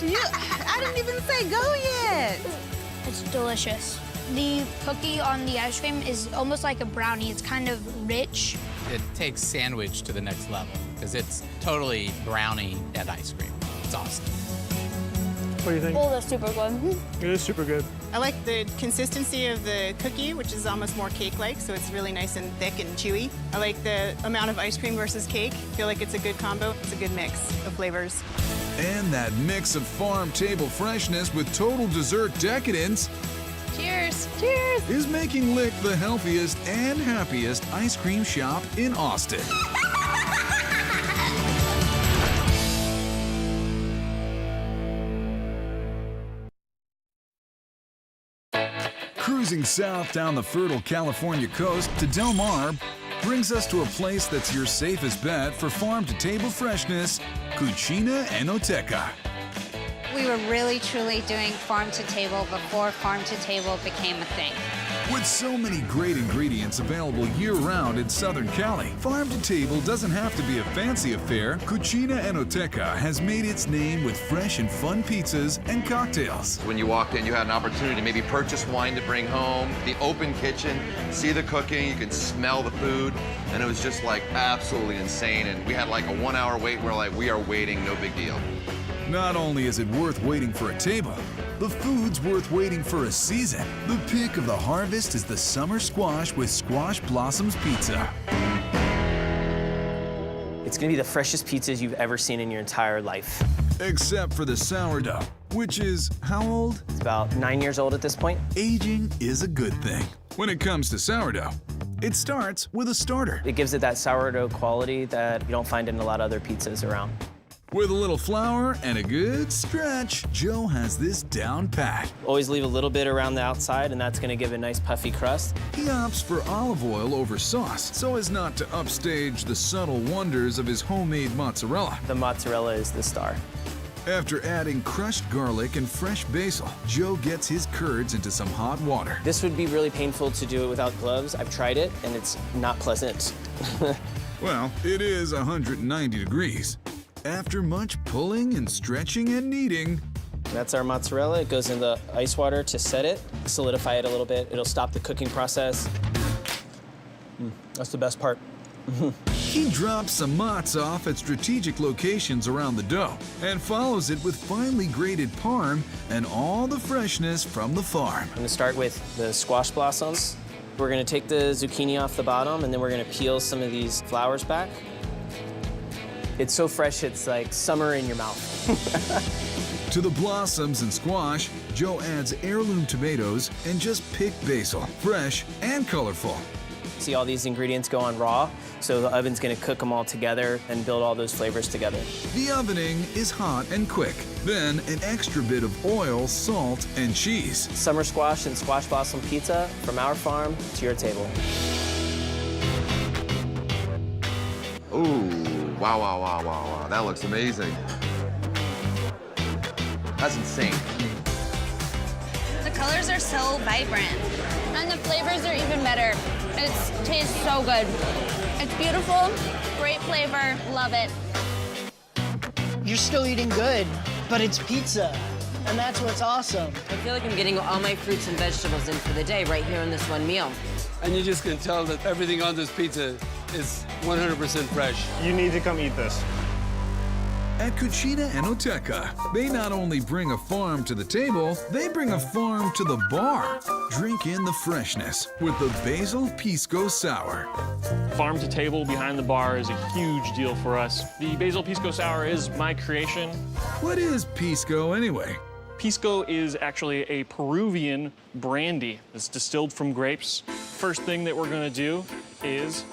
I didn't even say go yet. It's delicious. The cookie on the ice cream is almost like a brownie. It's kind of rich. It takes sandwich to the next level because it's totally brownie and ice cream. It's awesome. What do you think? Oh, that's super good. It is super good. I like the consistency of the cookie, which is almost more cake-like, so it's really nice and thick and chewy. I like the amount of ice cream versus cake. I feel like it's a good combo. It's a good mix of flavors. And that mix of farm-table freshness with total dessert decadence Cheers. Cheers. is making Lick the healthiest and happiest ice cream shop in Austin. Cruising south down the fertile California coast to Del Mar brings us to a place that's your safest bet for farm-to-table freshness, Cucina Enoteca. We were really, truly doing farm to table before farm to table became a thing. With so many great ingredients available year-round in Southern Cali, Farm to Table doesn't have to be a fancy affair. Cucina Enoteca has made its name with fresh and fun pizzas and cocktails. When you walked in, you had an opportunity to maybe purchase wine to bring home, the open kitchen, see the cooking, you could smell the food, and it was just like absolutely insane. And we had like a 1 hour wait, we're like, we are waiting, no big deal. Not only is it worth waiting for a table, the food's worth waiting for a season. The pick of the harvest is the summer squash with Squash Blossoms Pizza. It's gonna be the freshest pizzas you've ever seen in your entire life. Except for the sourdough, which is how old? It's about 9 years old at this point. Aging is a good thing. When it comes to sourdough, it starts with a starter. It gives it that sourdough quality that you don't find in a lot of other pizzas around. With a little flour and a good stretch, Joe has this down pat. Always leave a little bit around the outside, and that's gonna give it a nice puffy crust. He opts for olive oil over sauce, so as not to upstage the subtle wonders of his homemade mozzarella. The mozzarella is the star. After adding crushed garlic and fresh basil, Joe gets his curds into some hot water. This would be really painful to do it without gloves. I've tried it, and it's not pleasant. Well, it is 190 degrees. After much pulling and stretching and kneading, That's our mozzarella. It goes in the ice water to set it, solidify it a little bit. It'll stop the cooking process. That's the best part. He drops some mozz off at strategic locations around the dough and follows it with finely grated parm and all the freshness from the farm. I'm gonna start with the squash blossoms. We're gonna take the zucchini off the bottom and then we're gonna peel some of these flowers back. It's so fresh, it's like summer in your mouth. To the blossoms and squash, Joe adds heirloom tomatoes and just picked basil, fresh and colorful. See all these ingredients go on raw, so the oven's gonna cook them all together and build all those flavors together. The ovening is hot and quick. Then an extra bit of oil, salt, and cheese. Summer squash and squash blossom pizza from our farm to your table. Ooh, wow, wow, wow, wow, wow. That looks amazing. That's insane. The colors are so vibrant. And the flavors are even better. It tastes so good. It's beautiful, great flavor, love it. You're still eating good, but it's pizza, and that's what's awesome. I feel like I'm getting all my fruits and vegetables in for the day right here in this one meal. And you just can tell that everything on this pizza is 100% fresh. You need to come eat this. At Cucina Enoteca, they not only bring a farm to the table, they bring a farm to the bar. Drink in the freshness with the Basil Pisco Sour. Farm to table behind the bar is a huge deal for us. The Basil Pisco Sour is my creation. What is Pisco anyway? Pisco is actually a Peruvian brandy. It's distilled from grapes. First thing that we're gonna do is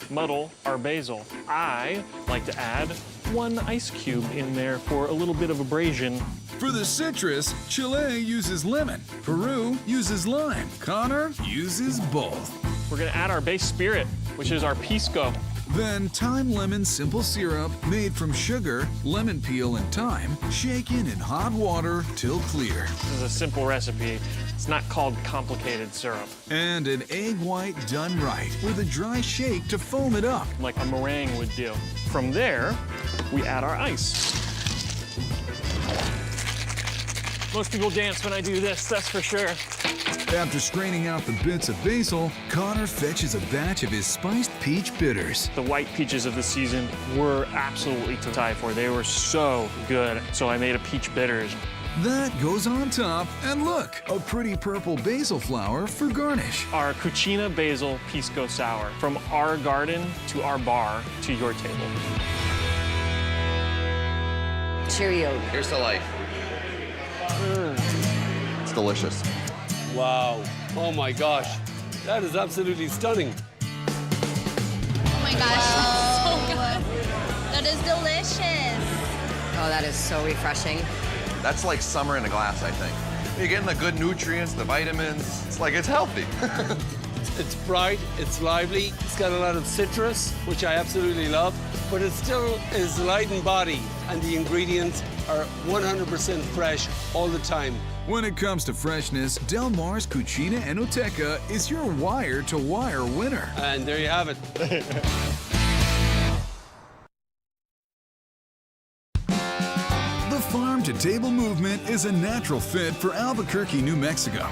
muddle our basil. I like to add 1 ice cube in there for a little bit of abrasion. For the citrus, Chile uses lemon, Peru uses lime, Connor uses both. We're gonna add our base spirit, which is our pisco. Then thyme lemon simple syrup made from sugar, lemon peel, and thyme, shaken in hot water till clear. This is a simple recipe. It's not called complicated syrup. And an egg white done right with a dry shake to foam it up. Like a meringue would do. From there, we add our ice. Most people dance when I do this, that's for sure. After straining out the bits of basil, Connor fetches a batch of his spiced peach bitters. The white peaches of the season were absolutely to die for. They were so good. So I made a peach bitters. That goes on top, and look, a pretty purple basil flower for garnish. Our Cucina Basil Pisco Sour, from our garden to our bar to your table. Cheerio. Here's to life. It's delicious. Wow. Oh my gosh. That is absolutely stunning. Oh my gosh, so good. That is delicious. Oh, that is so refreshing. That's like summer in a glass, I think. You're getting the good nutrients, the vitamins. It's like, it's healthy. It's bright, it's lively, it's got a lot of citrus, which I absolutely love, but it still is light in body, and the ingredients are 100% fresh all the time. When it comes to freshness, Del Mar's Cucina Enoteca is your wire-to-wire winner. And there you have it. The farm-to-table movement is a natural fit for Albuquerque, New Mexico.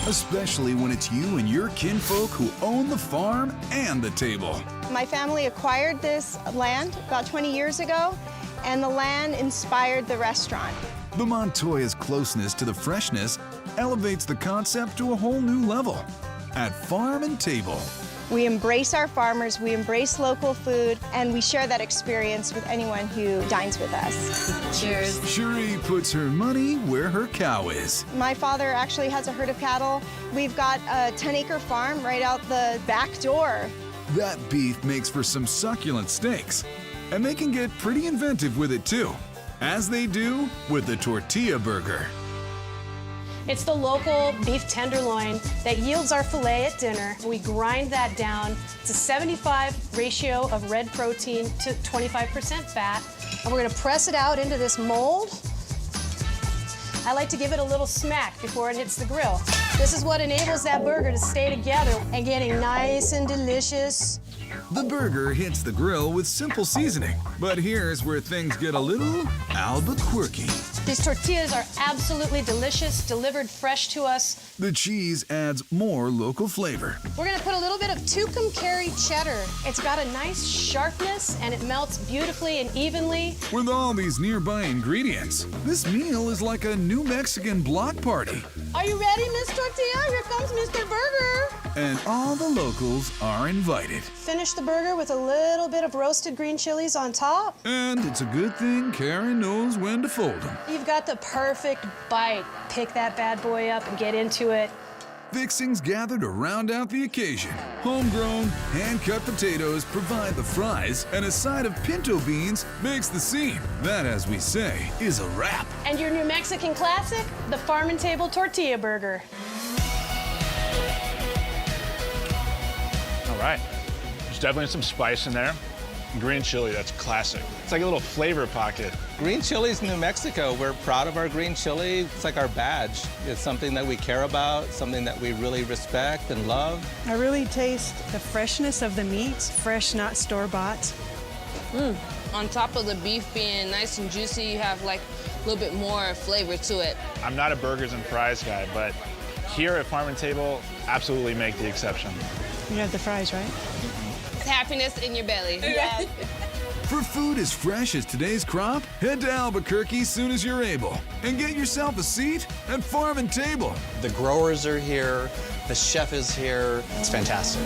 Especially when it's you and your kinfolk who own the farm and the table. My family acquired this land about 20 years ago, and the land inspired the restaurant. The Montoya's closeness to the freshness elevates the concept to a whole new level. At Farm and Table. We embrace our farmers, we embrace local food, and we share that experience with anyone who dines with us. Cheers. Cherie puts her money where her cow is. My father actually has a herd of cattle. We've got a 10-acre farm right out the back door. That beef makes for some succulent steaks. And they can get pretty inventive with it too, as they do with the tortilla burger. It's the local beef tenderloin that yields our filet at dinner. We grind that down to 75 ratio of red protein to 25% fat. And we're gonna press it out into this mold. I like to give it a little smack before it hits the grill. This is what enables that burger to stay together and getting nice and delicious. The burger hits the grill with simple seasoning, but here's where things get a little Albuquerque. These tortillas are absolutely delicious, delivered fresh to us. The cheese adds more local flavor. We're gonna put a little bit of Tucumcari cheddar. It's got a nice sharpness and it melts beautifully and evenly. With all these nearby ingredients, this meal is like a New Mexican block party. Are you ready, Miss Tortilla? Here comes Mr. Burger. And all the locals are invited. Finish the burger with a little bit of roasted green chilies on top. And it's a good thing Karen knows when to fold them. You've got the perfect bite. Pick that bad boy up and get into it. Fixings gather to round out the occasion. Homegrown, hand-cut potatoes provide the fries, and a side of pinto beans makes the scene. That, as we say, is a wrap. And your New Mexican classic, the Farm and Table Tortilla Burger. All right. There's definitely some spice in there. Green chili, that's classic. It's like a little flavor pocket. Green chili's New Mexico. We're proud of our green chili. It's like our badge. It's something that we care about, something that we really respect and love. I really taste the freshness of the meats, fresh, not store-bought. On top of the beef being nice and juicy, you have like a little bit more flavor to it. I'm not a burgers and fries guy, but here at Farm and Table, absolutely make the exception. You have the fries, right? It's happiness in your belly. Yes. For food as fresh as today's crop, head to Albuquerque soon as you're able and get yourself a seat at Farm and Table. The growers are here, the chef is here. It's fantastic.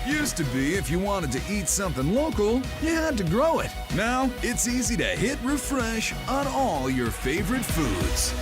Used to be, if you wanted to eat something local, you had to grow it. Now, it's easy to hit refresh on all your favorite foods.